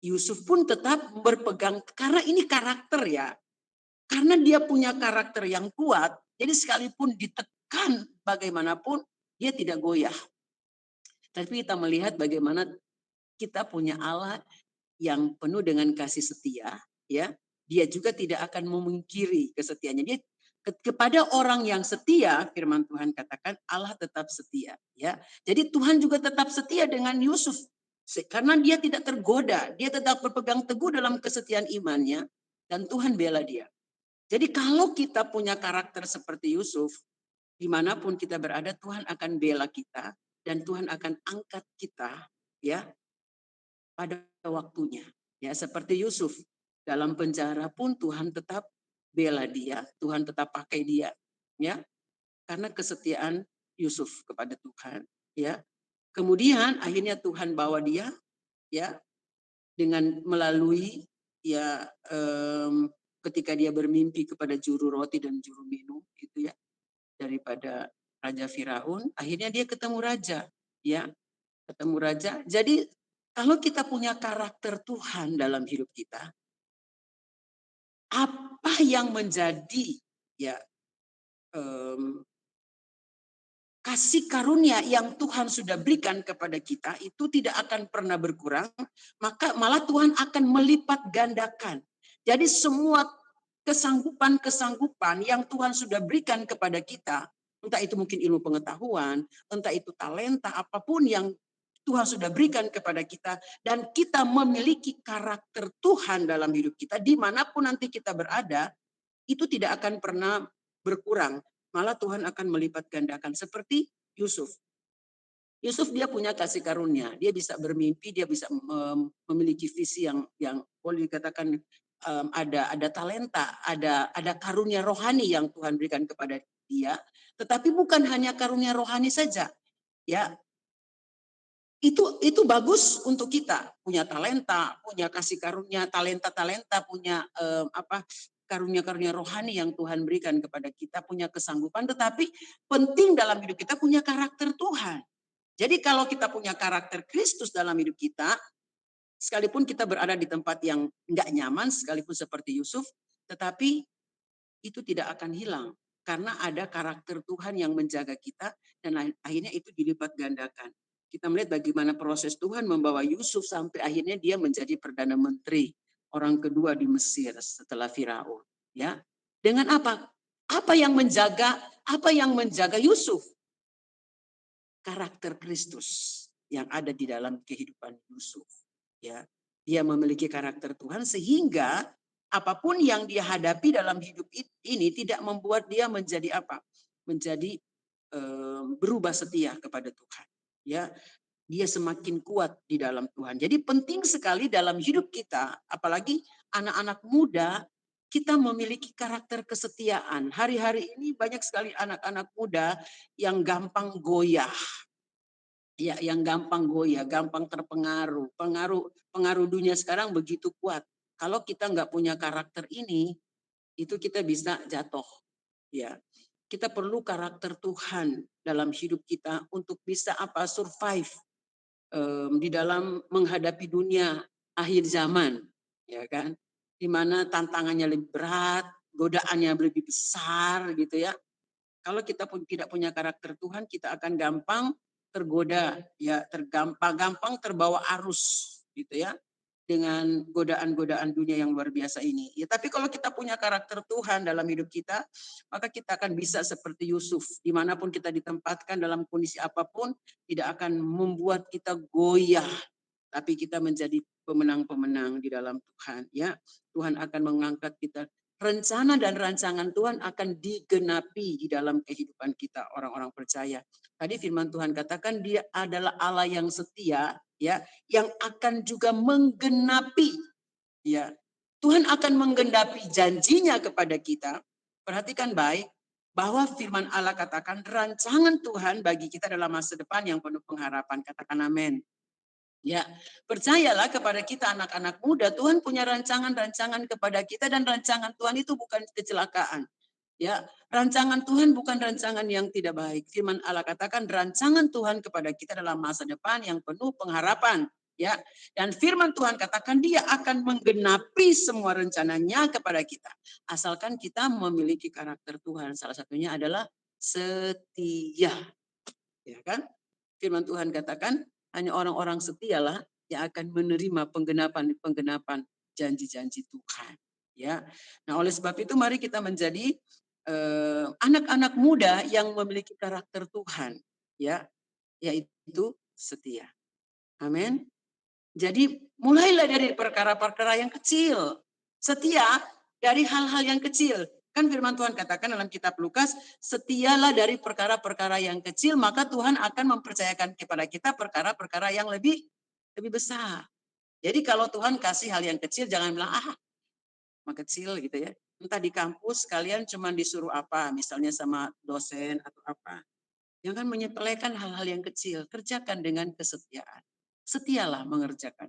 Yusuf pun tetap berpegang karena ini karakter ya. Karena dia punya karakter yang kuat, jadi sekalipun ditekan bagaimanapun dia tidak goyah. Tapi kita melihat bagaimana kita punya Allah yang penuh dengan kasih setia, ya. Dia juga tidak akan memungkiri kesetiaannya. Dia kepada orang yang setia, firman Tuhan katakan Allah tetap setia, ya. Jadi Tuhan juga tetap setia dengan Yusuf karena dia tidak tergoda, dia tetap berpegang teguh dalam kesetiaan imannya dan Tuhan bela dia. Jadi kalau kita punya karakter seperti Yusuf, dimanapun kita berada, Tuhan akan bela kita dan Tuhan akan angkat kita, ya, pada waktunya. Ya, seperti Yusuf dalam penjara pun Tuhan tetap bela dia, Tuhan tetap pakai dia, ya, karena kesetiaan Yusuf kepada Tuhan, ya. Kemudian akhirnya Tuhan bawa dia, ya, dengan melalui ya ketika dia bermimpi kepada juru roti dan juru minum gitu ya daripada Raja Firaun, akhirnya dia ketemu raja, ya, ketemu raja. Jadi kalau kita punya karakter Tuhan dalam hidup kita, apa yang menjadi ya kasih karunia yang Tuhan sudah berikan kepada kita itu tidak akan pernah berkurang, maka malah Tuhan akan melipat gandakan. Jadi semua kesanggupan-kesanggupan yang Tuhan sudah berikan kepada kita, entah itu mungkin ilmu pengetahuan, entah itu talenta, apapun yang Tuhan sudah berikan kepada kita, dan kita memiliki karakter Tuhan dalam hidup kita, dimanapun nanti kita berada, itu tidak akan pernah berkurang. Malah Tuhan akan melipat gandakan seperti Yusuf. Yusuf dia punya kasih karunia, dia bisa bermimpi, dia bisa memiliki visi yang boleh dikatakan ada talenta, ada karunia rohani yang Tuhan berikan kepada dia. Tetapi bukan hanya karunia rohani saja, ya. Itu bagus untuk kita, punya talenta, punya kasih karunia, talenta-talenta, punya karunia-karunia rohani yang Tuhan berikan kepada kita, punya kesanggupan, tetapi penting dalam hidup kita punya karakter Tuhan. Jadi kalau kita punya karakter Kristus dalam hidup kita, sekalipun kita berada di tempat yang enggak nyaman, sekalipun seperti Yusuf, tetapi itu tidak akan hilang. Karena ada karakter Tuhan yang menjaga kita, dan akhirnya itu dilipat gandakan. Kita melihat bagaimana proses Tuhan membawa Yusuf sampai akhirnya dia menjadi Perdana Menteri, orang kedua di Mesir setelah Firaun. Ya, dengan apa? Apa yang menjaga Yusuf? Karakter Kristus yang ada di dalam kehidupan Yusuf. Ya, dia memiliki karakter Tuhan sehingga apapun yang dia hadapi dalam hidup ini tidak membuat dia menjadi apa? Menjadi berubah setia kepada Tuhan. Ya, dia semakin kuat di dalam Tuhan. Jadi penting sekali dalam hidup kita, apalagi anak-anak muda, kita memiliki karakter kesetiaan. Hari-hari ini banyak sekali anak-anak muda yang gampang goyah. Ya, yang gampang goyah, gampang terpengaruh. Pengaruh dunia sekarang begitu kuat. Kalau kita nggak punya karakter ini, itu kita bisa jatuh. Ya, kita perlu karakter Tuhan dalam hidup kita untuk bisa survive di dalam menghadapi dunia akhir zaman, ya kan? Di mana tantangannya lebih berat, godaannya lebih besar gitu ya. Kalau kita pun tidak punya karakter Tuhan, kita akan gampang tergoda, ya, gampang terbawa arus gitu ya, dengan godaan-godaan dunia yang luar biasa ini. Ya, tapi kalau kita punya karakter Tuhan dalam hidup kita, maka kita akan bisa seperti Yusuf, dimanapun kita ditempatkan dalam kondisi apapun, tidak akan membuat kita goyah, tapi kita menjadi pemenang-pemenang di dalam Tuhan. Ya, Tuhan akan mengangkat kita. Rencana dan rancangan Tuhan akan digenapi di dalam kehidupan kita orang-orang percaya. Tadi firman Tuhan katakan dia adalah Allah yang setia, ya, yang akan juga menggenapi, ya. Tuhan akan menggenapi janjinya kepada kita. Perhatikan baik bahwa firman Allah katakan rancangan Tuhan bagi kita dalam masa depan yang penuh pengharapan. Katakan amin. Ya, percayalah kepada kita anak-anak muda, Tuhan punya rancangan-rancangan kepada kita dan rancangan Tuhan itu bukan kecelakaan. Ya, rancangan Tuhan bukan rancangan yang tidak baik. Firman Allah katakan rancangan Tuhan kepada kita dalam masa depan yang penuh pengharapan. Ya, dan firman Tuhan katakan dia akan menggenapi semua rencananya kepada kita. Asalkan kita memiliki karakter Tuhan. Salah satunya adalah setia. Ya kan? Firman Tuhan katakan hanya orang-orang setialah yang akan menerima penggenapan janji-janji Tuhan. Ya, nah oleh sebab itu mari kita menjadi anak-anak muda yang memiliki karakter Tuhan, ya, yaitu setia. Amin. Jadi mulailah dari perkara-perkara yang kecil. Setia dari hal-hal yang kecil. Kan firman Tuhan katakan dalam kitab Lukas, setialah dari perkara-perkara yang kecil, maka Tuhan akan mempercayakan kepada kita perkara-perkara yang lebih besar. Jadi kalau Tuhan kasih hal yang kecil, jangan bilang, mah kecil gitu ya. Entah di kampus kalian cuma disuruh apa, misalnya sama dosen atau apa. Jangan menyepelekan hal-hal yang kecil, kerjakan dengan kesetiaan. Setialah mengerjakan.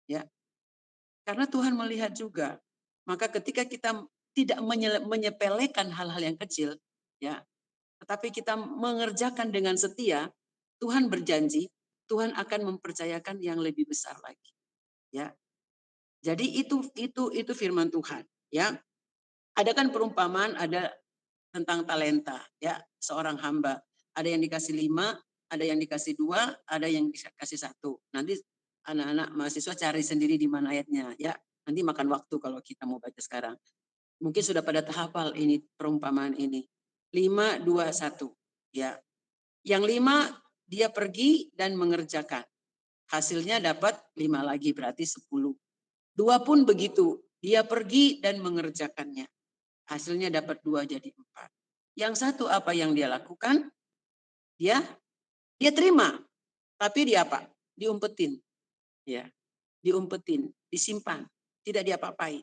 Ya, karena Tuhan melihat juga. Maka ketika kita tidak menyepelekan hal-hal yang kecil, ya, tetapi kita mengerjakan dengan setia, Tuhan berjanji, Tuhan akan mempercayakan yang lebih besar lagi. Ya, jadi itu firman Tuhan. Ya, ada kan perumpamaan ada tentang talenta, ya, seorang hamba. Ada yang dikasih 5, ada yang dikasih 2, ada yang dikasih 1. Nanti anak-anak mahasiswa cari sendiri di mana ayatnya, ya. Nanti makan waktu kalau kita mau baca sekarang. Mungkin sudah pada hafal ini perumpamaan ini. 5, 2, 1. Ya. Yang 5 dia pergi dan mengerjakan. Hasilnya dapat 5 lagi berarti 10. 2 pun begitu. Dia pergi dan mengerjakannya. Hasilnya dapat 2 jadi 4. Yang 1 apa yang dia lakukan? Dia terima. Tapi dia apa? Diumpetin. Ya. Diumpetin, disimpan, tidak diapa-apain.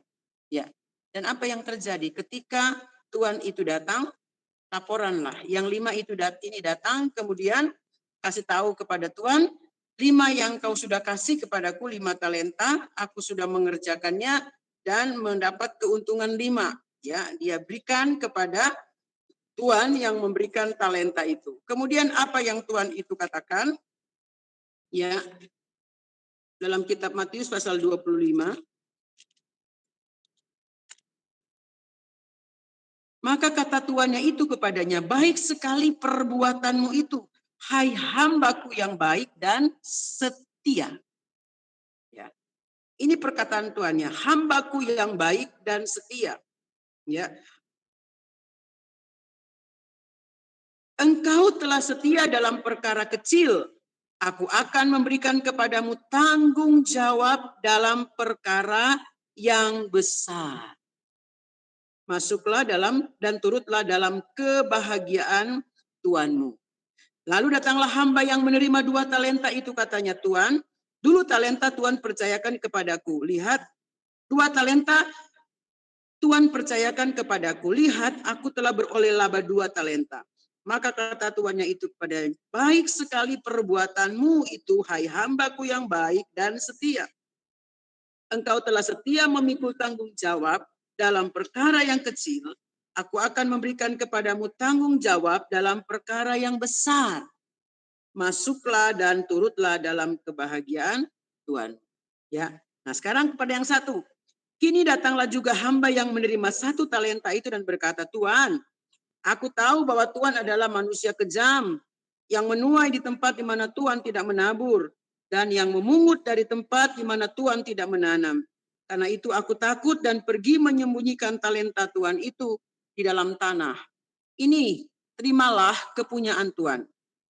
Ya. Dan apa yang terjadi ketika Tuhan itu datang, laporanlah yang 5 itu ini datang, kemudian kasih tahu kepada Tuhan, 5 yang kau sudah kasih kepadaku, 5 talenta, aku sudah mengerjakannya dan mendapat keuntungan 5. Ya, dia berikan kepada Tuhan yang memberikan talenta itu. Kemudian apa yang Tuhan itu katakan? Ya, dalam kitab Matius pasal 25. Maka kata tuannya itu kepadanya, baik sekali perbuatanmu itu, hai hambaku yang baik dan setia. Ya. Ini perkataan tuannya, hambaku yang baik dan setia. Ya. Engkau telah setia dalam perkara kecil, aku akan memberikan kepadamu tanggung jawab dalam perkara yang besar. Masuklah dalam dan turutlah dalam kebahagiaan Tuanmu. Lalu datanglah hamba yang menerima 2 talenta itu, katanya, Tuan, dulu talenta Tuhan percayakan kepadaku. Lihat, 2 talenta Tuhan percayakan kepadaku. Lihat, aku telah beroleh laba 2 talenta. Maka kata tuannya itu kepada, baik sekali perbuatanmu itu, hai hambaku yang baik dan setia. Engkau telah setia memikul tanggung jawab dalam perkara yang kecil, aku akan memberikan kepadamu tanggung jawab dalam perkara yang besar. Masuklah dan turutlah dalam kebahagiaan Tuhan. Ya. Nah, sekarang kepada yang satu. Kini datanglah juga hamba yang menerima 1 talenta itu dan berkata, Tuhan, aku tahu bahwa Tuhan adalah manusia kejam yang menuai di tempat di mana Tuhan tidak menabur dan yang memungut dari tempat di mana Tuhan tidak menanam. Karena itu aku takut dan pergi menyembunyikan talenta Tuhan itu di dalam tanah. Ini, terimalah kepunyaan Tuhan.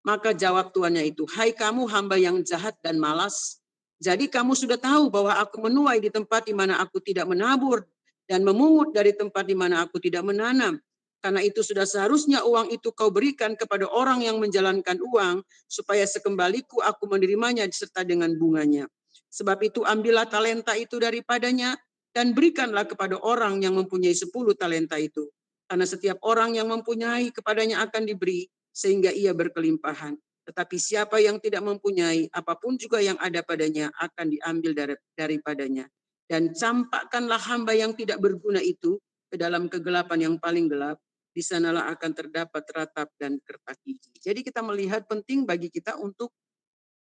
Maka jawab tuannya itu, hai kamu hamba yang jahat dan malas. Jadi kamu sudah tahu bahwa aku menuai di tempat di mana aku tidak menabur dan memungut dari tempat di mana aku tidak menanam. Karena itu sudah seharusnya uang itu kau berikan kepada orang yang menjalankan uang, supaya sekembaliku aku menerimanya serta dengan bunganya. Sebab itu ambillah talenta itu daripadanya dan berikanlah kepada orang yang mempunyai 10 talenta itu. Karena setiap orang yang mempunyai kepadanya akan diberi, sehingga ia berkelimpahan. Tetapi siapa yang tidak mempunyai, apapun juga yang ada padanya akan diambil daripadanya. Dan campakkanlah hamba yang tidak berguna itu ke dalam kegelapan yang paling gelap, di sanalah akan terdapat ratap dan kertak gigi. Jadi kita melihat penting bagi kita untuk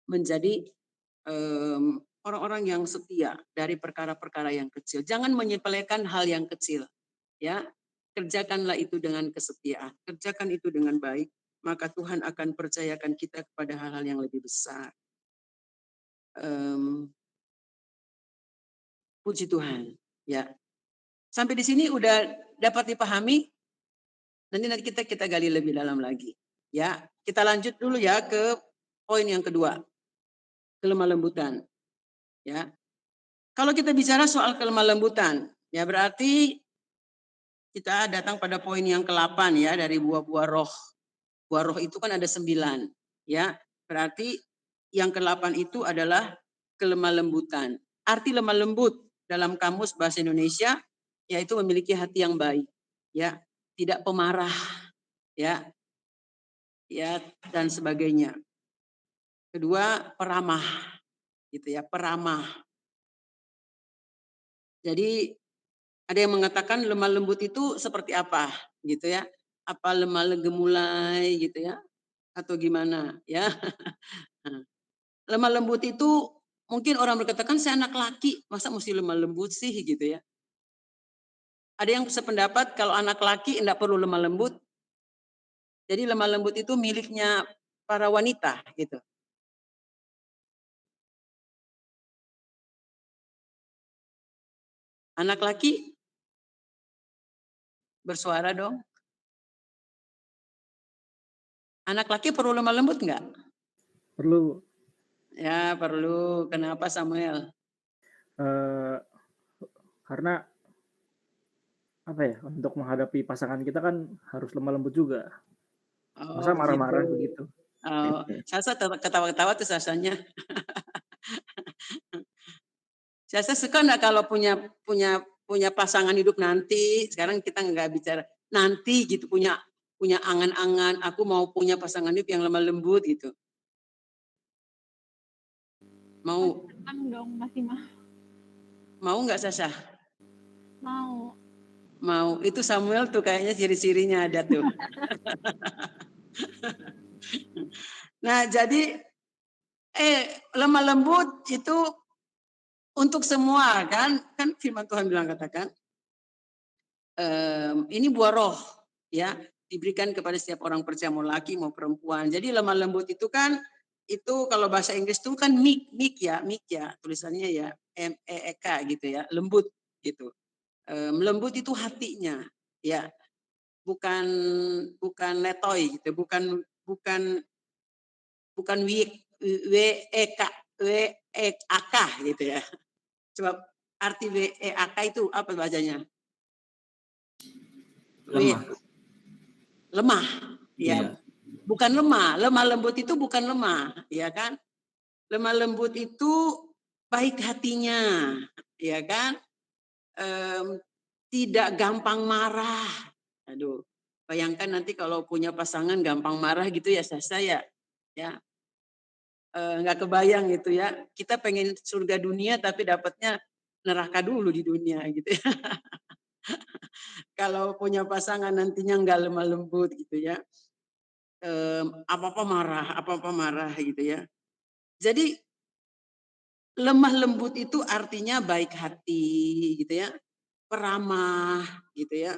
menjadi orang-orang yang setia dari perkara-perkara yang kecil. Jangan menyepelekan hal yang kecil. Ya, kerjakanlah itu dengan kesetiaan, kerjakan itu dengan baik, maka Tuhan akan percayakan kita kepada hal-hal yang lebih besar. Puji Tuhan. Ya, sampai di sini udah dapat dipahami. Nanti kita gali lebih dalam lagi. Ya, kita lanjut dulu ya ke poin yang kedua, kelemah lembutan. Ya, kalau kita bicara soal kelemah lembutan, ya berarti kita datang pada poin yang ke-8 ya dari buah-buah roh. Buah roh itu kan ada 9, ya. Berarti yang ke-8 itu adalah kelemah lembutan. Arti lemah lembut dalam kamus bahasa Indonesia yaitu memiliki hati yang baik, ya, tidak pemarah, ya, ya dan sebagainya. Kedua, peramah, gitu ya, peramah. Jadi ada yang mengatakan lemah lembut itu seperti apa, gitu ya? Apa lemah gemulai, gitu ya? Atau gimana, ya? Lemah lembut itu mungkin orang berkata, kan saya anak laki, masa mesti lemah lembut sih, gitu ya? Ada yang sependapat kalau anak laki tidak perlu lemah lembut. Jadi lemah lembut itu miliknya para wanita, gitu. Anak laki bersuara dong. Anak laki perlu lemah lembut enggak? Perlu. Ya perlu. Kenapa Samuel? Karena apa ya, untuk menghadapi pasangan kita kan harus lemah lembut juga. Masa marah-marah begitu. Oh, Sasa ketawa-ketawa tuh Sasanya. Sasa suka enggak kalau punya pasangan hidup nanti? Sekarang kita nggak bicara nanti gitu, punya angan-angan, aku mau punya pasangan hidup yang lemah lembut gitu. Mau? Dong, masih mau. Mau nggak Sasha? Mau. Mau. Itu Samuel tuh kayaknya ciri-cirinya ada tuh. Nah, jadi lemah lembut itu untuk semua kan firman Tuhan bilang katakan ini buah roh ya diberikan kepada setiap orang percaya mau laki mau perempuan. Jadi lemah lembut itu kan itu kalau bahasa Inggris itu kan meek ya tulisannya ya MEEK gitu ya lembut gitu. Lembut itu hatinya ya bukan letoy gitu bukan WEK WEAK gitu ya. Coba arti WEAK itu apa bacanya? Lemah. Lemah. Ya, Iya. bukan lemah. Lemah lembut itu bukan lemah, ya kan? Lemah lembut itu baik hatinya, ya kan? Tidak gampang marah. Aduh, bayangkan nanti kalau punya pasangan gampang marah gitu ya saya ya. Nggak kebayang gitu ya. Kita pengen surga dunia tapi dapatnya neraka dulu di dunia gitu ya. Kalau punya pasangan nantinya nggak lemah lembut gitu ya. Apa-apa marah gitu ya. Jadi lemah lembut itu artinya baik hati gitu ya. Peramah gitu ya.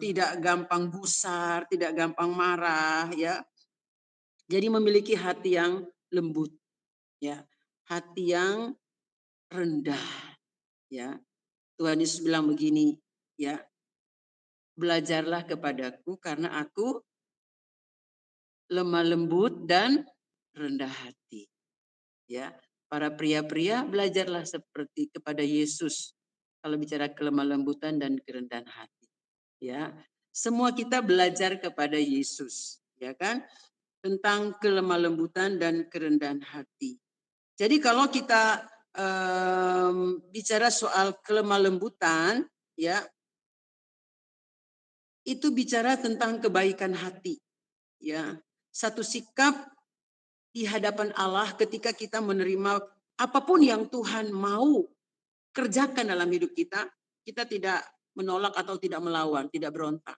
Tidak gampang gusar, tidak gampang marah ya. Jadi memiliki hati yang lembut ya. Hati yang rendah ya. Tuhan Yesus bilang begini ya. Belajarlah kepadaku karena aku lemah lembut dan rendah hati. Ya, para pria-pria belajarlah seperti kepada Yesus. Kalau bicara kelemah lembutan dan kerendahan hati. Ya, semua kita belajar kepada Yesus, ya kan? Tentang kelemah lembutan dan kerendahan hati. Jadi kalau kita bicara soal kelemah lembutan, ya, itu bicara tentang kebaikan hati, ya. Satu sikap di hadapan Allah ketika kita menerima apapun yang Tuhan mau kerjakan dalam hidup kita, kita tidak menolak atau tidak melawan, tidak berontak,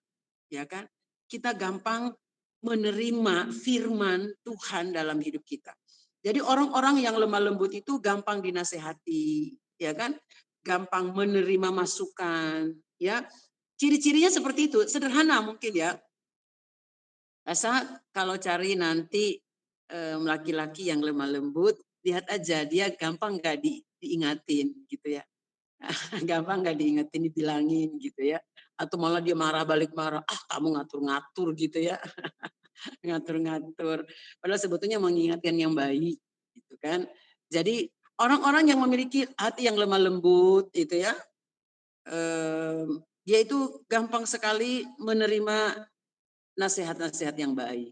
ya kan? Kita gampang menerima firman Tuhan dalam hidup kita. Jadi orang-orang yang lemah lembut itu gampang dinasehati, ya kan? Gampang menerima masukan, ya. Ciri-cirinya seperti itu, sederhana mungkin ya. Asa kalau cari nanti laki-laki yang lemah lembut, lihat aja dia gampang nggak diingatin gitu ya. Gampang nggak diingetin, dibilangin gitu ya. Atau malah dia marah balik marah, kamu ngatur-ngatur gitu ya. Ngatur-ngatur. Padahal sebetulnya mengingatkan yang baik gitu kan. Jadi orang-orang yang memiliki hati yang lemah lembut itu ya, dia itu gampang sekali menerima nasihat-nasihat yang baik.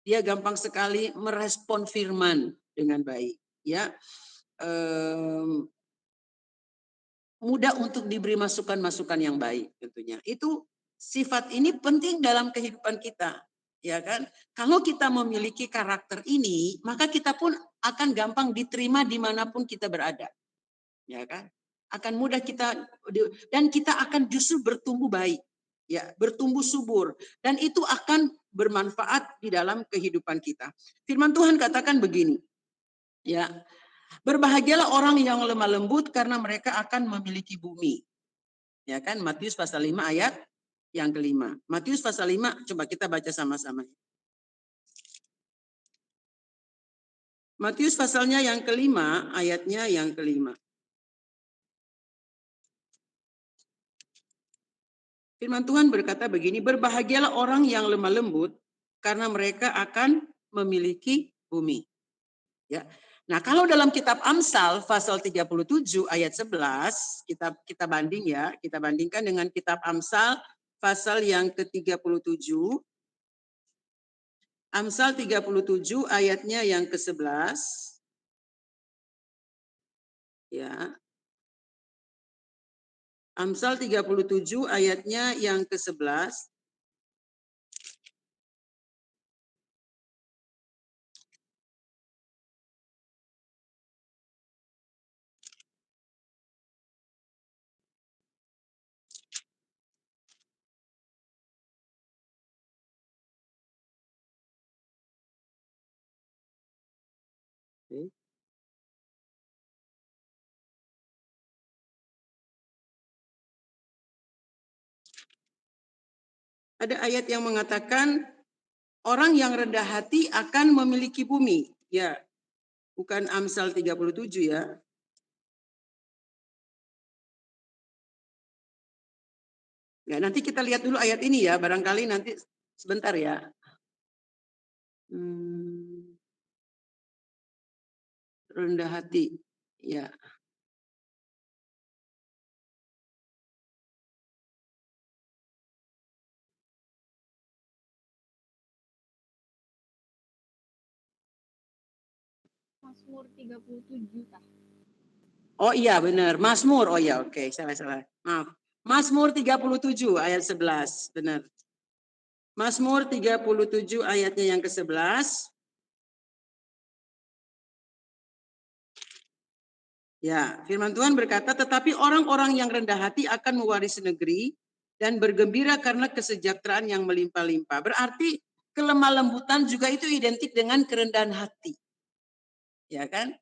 Dia gampang sekali merespon firman dengan baik. Ya, mudah untuk diberi masukan-masukan yang baik tentunya. Itu sifat ini penting dalam kehidupan kita, ya kan? Kalau kita memiliki karakter ini, maka kita pun akan gampang diterima dimanapun kita berada, ya kan? Akan mudah kita dan kita akan justru bertumbuh baik, ya, bertumbuh subur dan itu akan bermanfaat di dalam kehidupan kita. Firman Tuhan katakan begini, ya. Berbahagialah orang yang lemah lembut karena mereka akan memiliki bumi. Ya kan? Matius pasal 5 ayat yang kelima. Matius pasal 5 coba kita baca sama-sama. Matius pasalnya yang kelima, ayatnya yang kelima. Firman Tuhan berkata begini, berbahagialah orang yang lemah lembut karena mereka akan memiliki bumi. Ya. Nah, kalau dalam kitab Amsal pasal 37 ayat 11, kita banding ya, kita bandingkan dengan kitab Amsal pasal yang ke-37. Amsal 37 ayatnya yang ke-11. Ya. Amsal 37 ayatnya yang ke-11. Ada ayat yang mengatakan orang yang rendah hati akan memiliki bumi. Ya, bukan Amsal 37 ya. Ya, nanti kita lihat dulu ayat ini ya, barangkali nanti sebentar ya. Rendah hati. Ya. Mazmur 37 tah. Oh iya benar, Mazmur. Oh iya, oke, salah. Maaf. Mazmur 37 ayat 11, benar. Mazmur 37 ayatnya yang ke-11. Ya, firman Tuhan berkata, tetapi orang-orang yang rendah hati akan mewarisi negeri dan bergembira karena kesejahteraan yang melimpah-limpah. Berarti kelemah lembutan juga itu identik dengan kerendahan hati. Ya kan?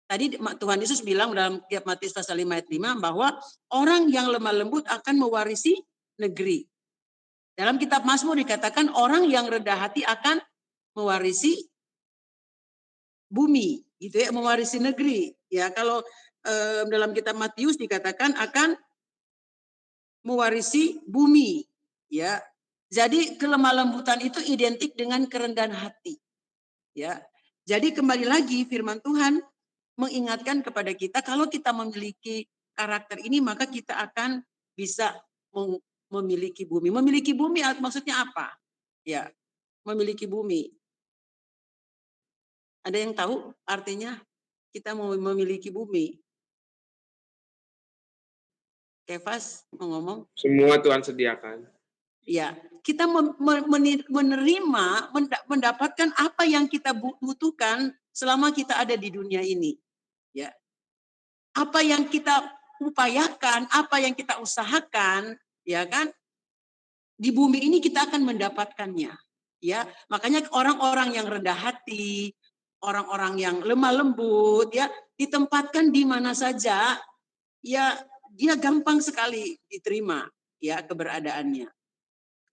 Tadi Tuhan Yesus bilang dalam kitab Matius pasal 5 ayat 5 bahwa orang yang lemah lembut akan mewarisi negeri. Dalam kitab Mazmur dikatakan orang yang rendah hati akan mewarisi bumi, gitu ya, mewarisi negeri. Ya, kalau dalam kitab Matius dikatakan akan mewarisi bumi, ya. Jadi kelemah lembutan itu identik dengan kerendahan hati, ya. Jadi kembali lagi firman Tuhan mengingatkan kepada kita kalau kita memiliki karakter ini maka kita akan bisa memiliki bumi. Memiliki bumi maksudnya apa? Ya, memiliki bumi. Ada yang tahu artinya kita mau memiliki bumi? Kefas mau ngomong? Semua Tuhan sediakan. Ya, kita menerima, mendapatkan apa yang kita butuhkan selama kita ada di dunia ini. Ya, apa yang kita upayakan, apa yang kita usahakan, ya kan? Di bumi ini kita akan mendapatkannya. Ya, makanya orang-orang yang rendah hati, orang-orang yang lemah lembut, ya ditempatkan di mana saja, ya dia gampang sekali diterima, ya keberadaannya.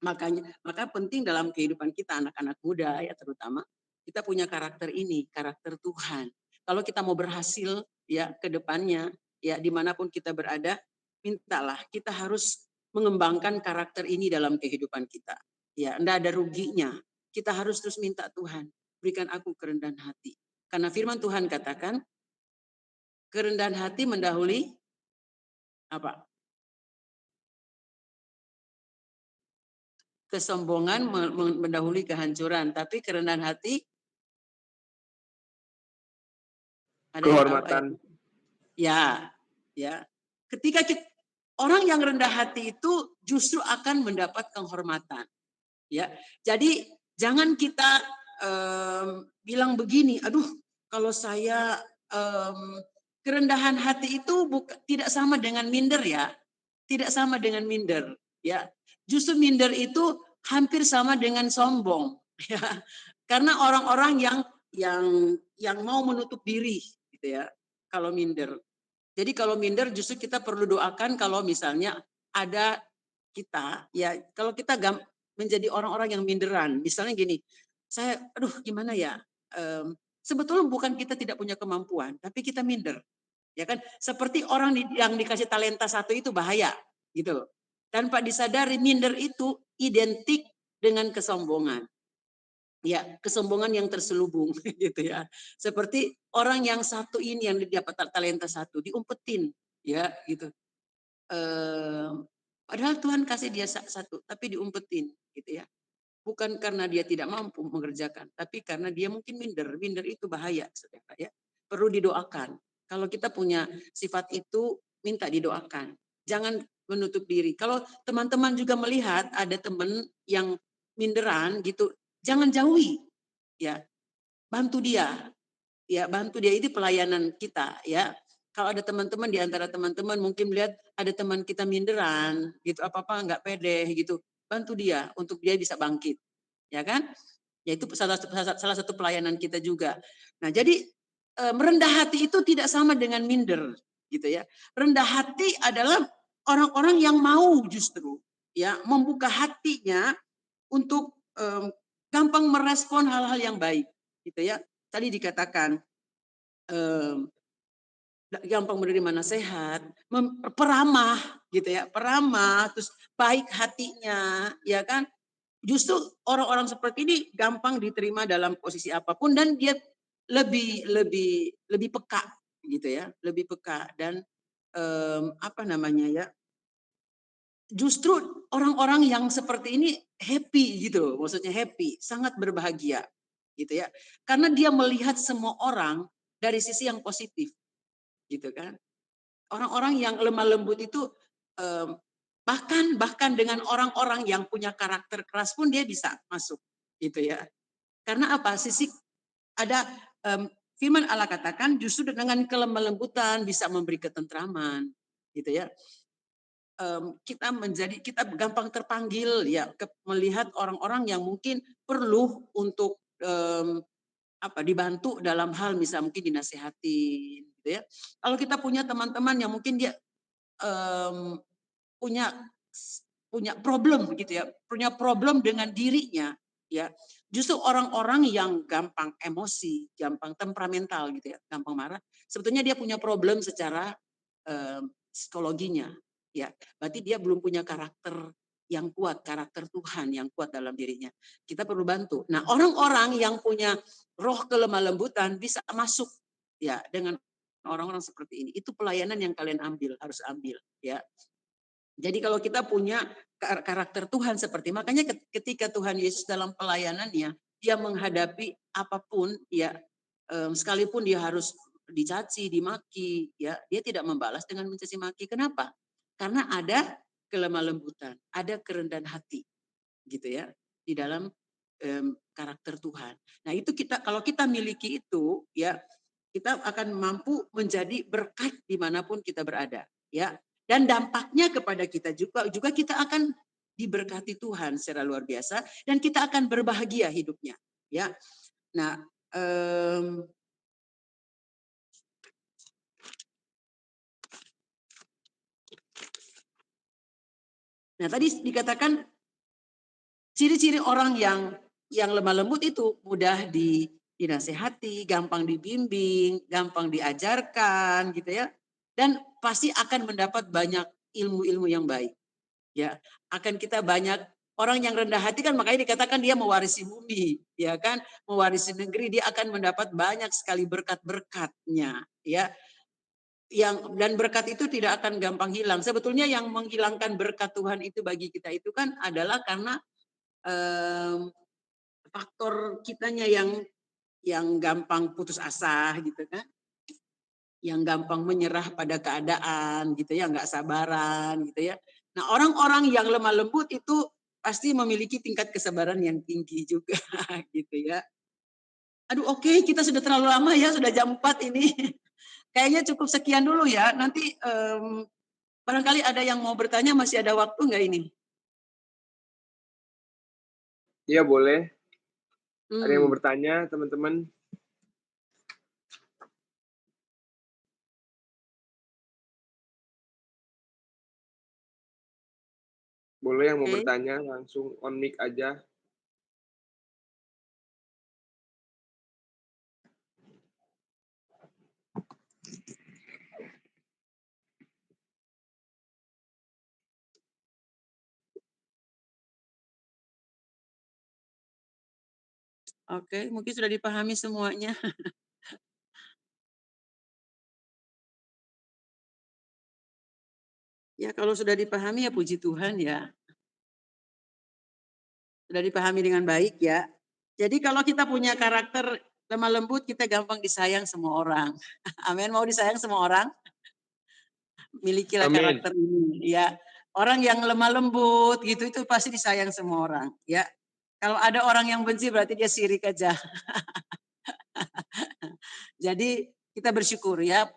Maka penting dalam kehidupan kita anak-anak muda ya terutama kita punya karakter ini, karakter Tuhan. Kalau kita mau berhasil ya ke depannya, ya dimanapun kita berada, mintalah kita harus mengembangkan karakter ini dalam kehidupan kita. Ya, enggak ada ruginya. Kita harus terus minta Tuhan, berikan aku kerendahan hati. Karena firman Tuhan katakan, kerendahan hati mendahului apa? Kesombongan mendahului kehancuran, tapi kerendahan hati ada yang tahu Kehormatan. Ya, ya. Ketika orang yang rendah hati itu justru akan mendapat penghormatan. Ya, jadi jangan kita bilang begini, aduh, kalau saya kerendahan hati itu tidak sama dengan minder ya, tidak sama dengan minder. Ya, justru minder itu hampir sama dengan sombong. Ya, karena orang-orang yang mau menutup diri, gitu ya. Kalau minder. Jadi kalau minder justru kita perlu doakan kalau misalnya ada kita, ya kalau kita menjadi orang-orang yang minderan, misalnya gini, saya, aduh gimana ya, sebetulnya bukan kita tidak punya kemampuan, tapi kita minder, ya kan? Seperti orang yang dikasih talenta satu itu bahaya, gitu loh. Tanpa disadari minder itu identik dengan kesombongan. Ya, kesombongan yang terselubung gitu ya. Seperti orang yang satu ini yang dapat talenta satu diumpetin ya gitu. Padahal Tuhan kasih dia satu tapi diumpetin gitu ya. Bukan karena dia tidak mampu mengerjakan, tapi karena dia mungkin minder. Minder itu bahaya, saudara ya. Perlu didoakan. Kalau kita punya sifat itu, minta didoakan. Jangan menutup diri. Kalau teman-teman juga melihat ada teman yang minderan gitu, jangan jauhi. Ya, bantu dia. Ya, bantu dia, itu pelayanan kita ya. Kalau ada teman-teman di antara teman-teman mungkin melihat ada teman kita minderan gitu, apa-apa nggak pede gitu, bantu dia untuk dia bisa bangkit. Ya kan? Ya itu salah satu pelayanan kita juga. Nah, jadi rendah hati itu tidak sama dengan minder, gitu ya. Rendah hati adalah orang-orang yang mau justru ya membuka hatinya untuk gampang merespon hal-hal yang baik, gitu ya. Tadi dikatakan gampang menerima nasihat, peramah, gitu ya, peramah, terus baik hatinya, ya kan? Justru orang-orang seperti ini gampang diterima dalam posisi apapun dan dia lebih lebih lebih peka, gitu ya, lebih peka dan apa namanya ya? Justru orang-orang yang seperti ini happy gitu, maksudnya happy, sangat berbahagia, gitu ya. Karena dia melihat semua orang dari sisi yang positif, gitu kan. Orang-orang yang lemah lembut itu bahkan dengan orang-orang yang punya karakter keras pun dia bisa masuk, gitu ya. Karena apa? Sisi ada firman Allah katakan justru dengan kelemah lembutan bisa memberi ketentraman, gitu ya. Kita gampang terpanggil ya melihat orang-orang yang mungkin perlu untuk dibantu dalam hal misal mungkin dinasihatin, gitu ya. Kalau kita punya teman-teman yang mungkin dia punya punya problem gitu ya, punya problem dengan dirinya ya. Justru orang-orang yang gampang emosi, gampang temperamental gitu ya, gampang marah, sebetulnya dia punya problem secara psikologinya ya. Berarti dia belum punya karakter yang kuat, karakter Tuhan yang kuat dalam dirinya. Kita perlu bantu. Nah, orang-orang yang punya roh kelemah lembutan bisa masuk ya dengan orang-orang seperti ini. Itu pelayanan yang kalian harus ambil ya. Jadi kalau kita punya karakter Tuhan seperti makanya ketika Tuhan Yesus dalam pelayanannya dia menghadapi apapun ya sekalipun dia harus dicaci, dimaki ya, dia tidak membalas dengan mencaci maki. Kenapa? Karena ada kelemah lembutan, ada kerendahan hati gitu ya di dalam karakter Tuhan. Nah, itu kalau kita miliki itu ya kita akan mampu menjadi berkat dimanapun kita berada ya. Dan dampaknya kepada kita juga kita akan diberkati Tuhan secara luar biasa dan kita akan berbahagia hidupnya ya. Nah, tadi dikatakan ciri-ciri orang yang lemah lembut itu mudah dinasehati, gampang dibimbing, gampang diajarkan gitu ya. Dan pasti akan mendapat banyak ilmu-ilmu yang baik. Ya, akan kita banyak orang yang rendah hati kan makanya dikatakan dia mewarisi bumi, ya kan? Mewarisi negeri, dia akan mendapat banyak sekali berkat-berkatnya, ya. Dan berkat itu tidak akan gampang hilang. Sebetulnya yang menghilangkan berkat Tuhan itu bagi kita itu kan adalah karena faktor kitanya yang gampang putus asa gitu kan, yang gampang menyerah pada keadaan gitu ya, nggak sabaran gitu ya. Nah, orang-orang yang lemah lembut itu pasti memiliki tingkat kesabaran yang tinggi juga gitu ya. Aduh, oke, kita sudah terlalu lama ya, sudah jam 4 ini. Kayaknya cukup sekian dulu ya. Nanti barangkali ada yang mau bertanya, masih ada waktu nggak ini? Iya, boleh. Ada yang mau bertanya, teman-teman? Boleh yang mau bertanya, langsung on mic aja. Oke, mungkin sudah dipahami semuanya. Ya, kalau sudah dipahami ya puji Tuhan ya. Sudah dipahami dengan baik ya. Jadi kalau kita punya karakter lemah lembut, kita gampang disayang semua orang. Amin. Mau disayang semua orang? Milikilah Amin. karakter ini ya. Orang yang lemah lembut gitu itu pasti disayang semua orang ya. Kalau ada orang yang benci berarti dia sirik aja. Jadi kita bersyukur ya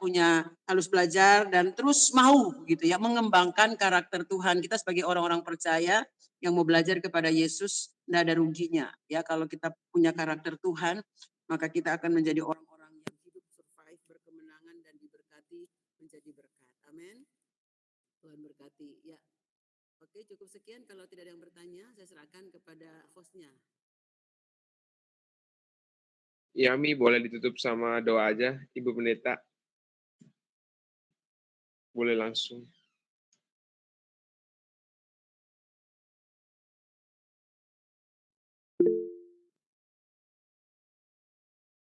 harus belajar dan terus mau gitu ya mengembangkan karakter Tuhan. Kita sebagai orang-orang percaya yang mau belajar kepada Yesus tidak ada ruginya ya kalau kita punya karakter Tuhan, maka kita akan menjadi orang-orang yang hidup menjadi berkat. Amin. Tuhan berkati. Ya. Oke, cukup sekian. Kalau tidak ada yang bertanya, saya serahkan kepada hostnya. Yami, boleh ditutup sama doa aja, Ibu Pendeta. Boleh langsung.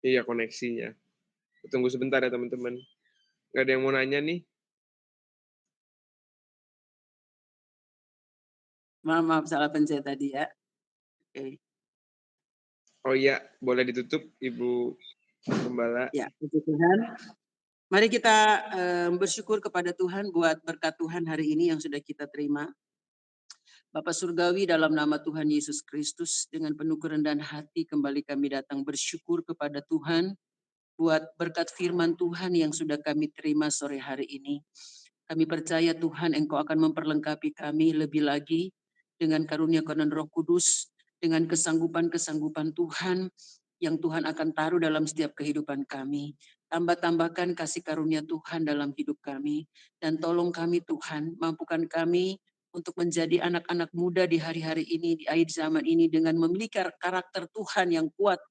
Iya, koneksinya. Tunggu sebentar ya, teman-teman. Nggak ada yang mau nanya nih? Maaf, salah pencet tadi ya. Oke. Oh iya, boleh ditutup, Ibu Gembala. Ya, puji Tuhan. Mari kita bersyukur kepada Tuhan buat berkat Tuhan hari ini yang sudah kita terima. Bapa Surgawi, dalam nama Tuhan Yesus Kristus, dengan penuh kerendahan hati kembali kami datang bersyukur kepada Tuhan buat berkat firman Tuhan yang sudah kami terima sore hari ini. Kami percaya Tuhan Engkau akan memperlengkapi kami lebih lagi dengan karunia-karunia Roh Kudus, dengan kesanggupan-kesanggupan Tuhan yang Tuhan akan taruh dalam setiap kehidupan kami. Tambah-tambahkan kasih karunia Tuhan dalam hidup kami. Dan tolong kami Tuhan, mampukan kami untuk menjadi anak-anak muda di hari-hari ini, di akhir zaman ini dengan memiliki karakter Tuhan yang kuat.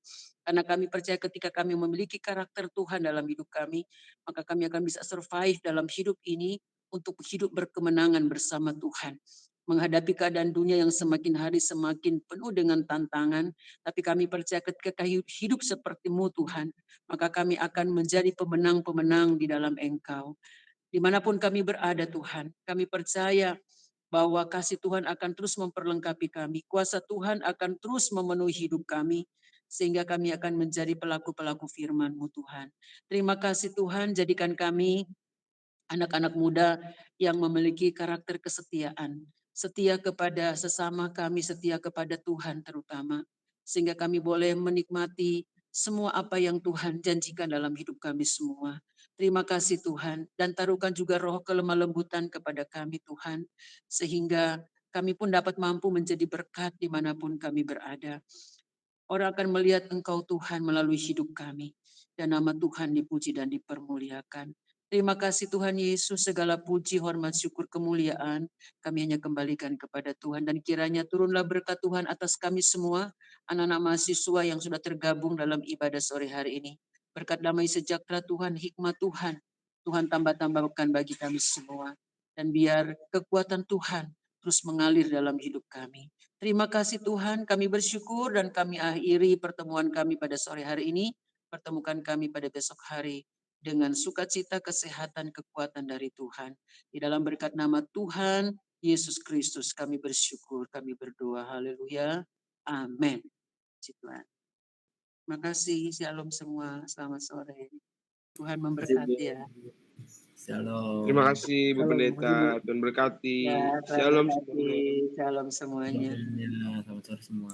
Karena kami percaya ketika kami memiliki karakter Tuhan dalam hidup kami, maka kami akan bisa survive dalam hidup ini untuk hidup berkemenangan bersama Tuhan. Menghadapi keadaan dunia yang semakin hari semakin penuh dengan tantangan, tapi kami percaya ketika hidup seperti-Mu Tuhan, maka kami akan menjadi pemenang-pemenang di dalam Engkau. Dimanapun kami berada Tuhan, kami percaya bahwa kasih Tuhan akan terus memperlengkapi kami. Kuasa Tuhan akan terus memenuhi hidup kami. Sehingga kami akan menjadi pelaku-pelaku firman-Mu Tuhan. Terima kasih Tuhan, jadikan kami anak-anak muda yang memiliki karakter kesetiaan. Setia kepada sesama kami, setia kepada Tuhan terutama. Sehingga kami boleh menikmati semua apa yang Tuhan janjikan dalam hidup kami semua. Terima kasih Tuhan. Dan taruhkan juga roh kelemah lembutan kepada kami Tuhan. Sehingga kami pun dapat mampu menjadi berkat dimanapun kami berada. Orang akan melihat Engkau Tuhan melalui hidup kami. Dan nama Tuhan dipuji dan dipermuliakan. Terima kasih Tuhan Yesus, segala puji, hormat, syukur, kemuliaan kami hanya kembalikan kepada Tuhan. Dan kiranya turunlah berkat Tuhan atas kami semua, anak-anak mahasiswa yang sudah tergabung dalam ibadah sore hari ini. Berkat damai sejahtera Tuhan, hikmat Tuhan, Tuhan tambah-tambahkan bagi kami semua. Dan biar kekuatan Tuhan terus mengalir dalam hidup kami. Terima kasih Tuhan, kami bersyukur dan kami akhiri pertemuan kami pada sore hari ini. Pertemukan kami pada besok hari dengan sukacita, kesehatan, kekuatan dari Tuhan. Di dalam berkat nama Tuhan Yesus Kristus kami bersyukur, kami berdoa. Haleluya. Amin. Tuhan. Terima kasih. Shalom semua. Selamat sore. Tuhan memberkati ya. Shalom. Terima kasih Bu Pendeta, Tuhan berkati. Ya, Tuhan Shalom berkati. semuanya. Shalom semuanya. Ya, selamat sore semua.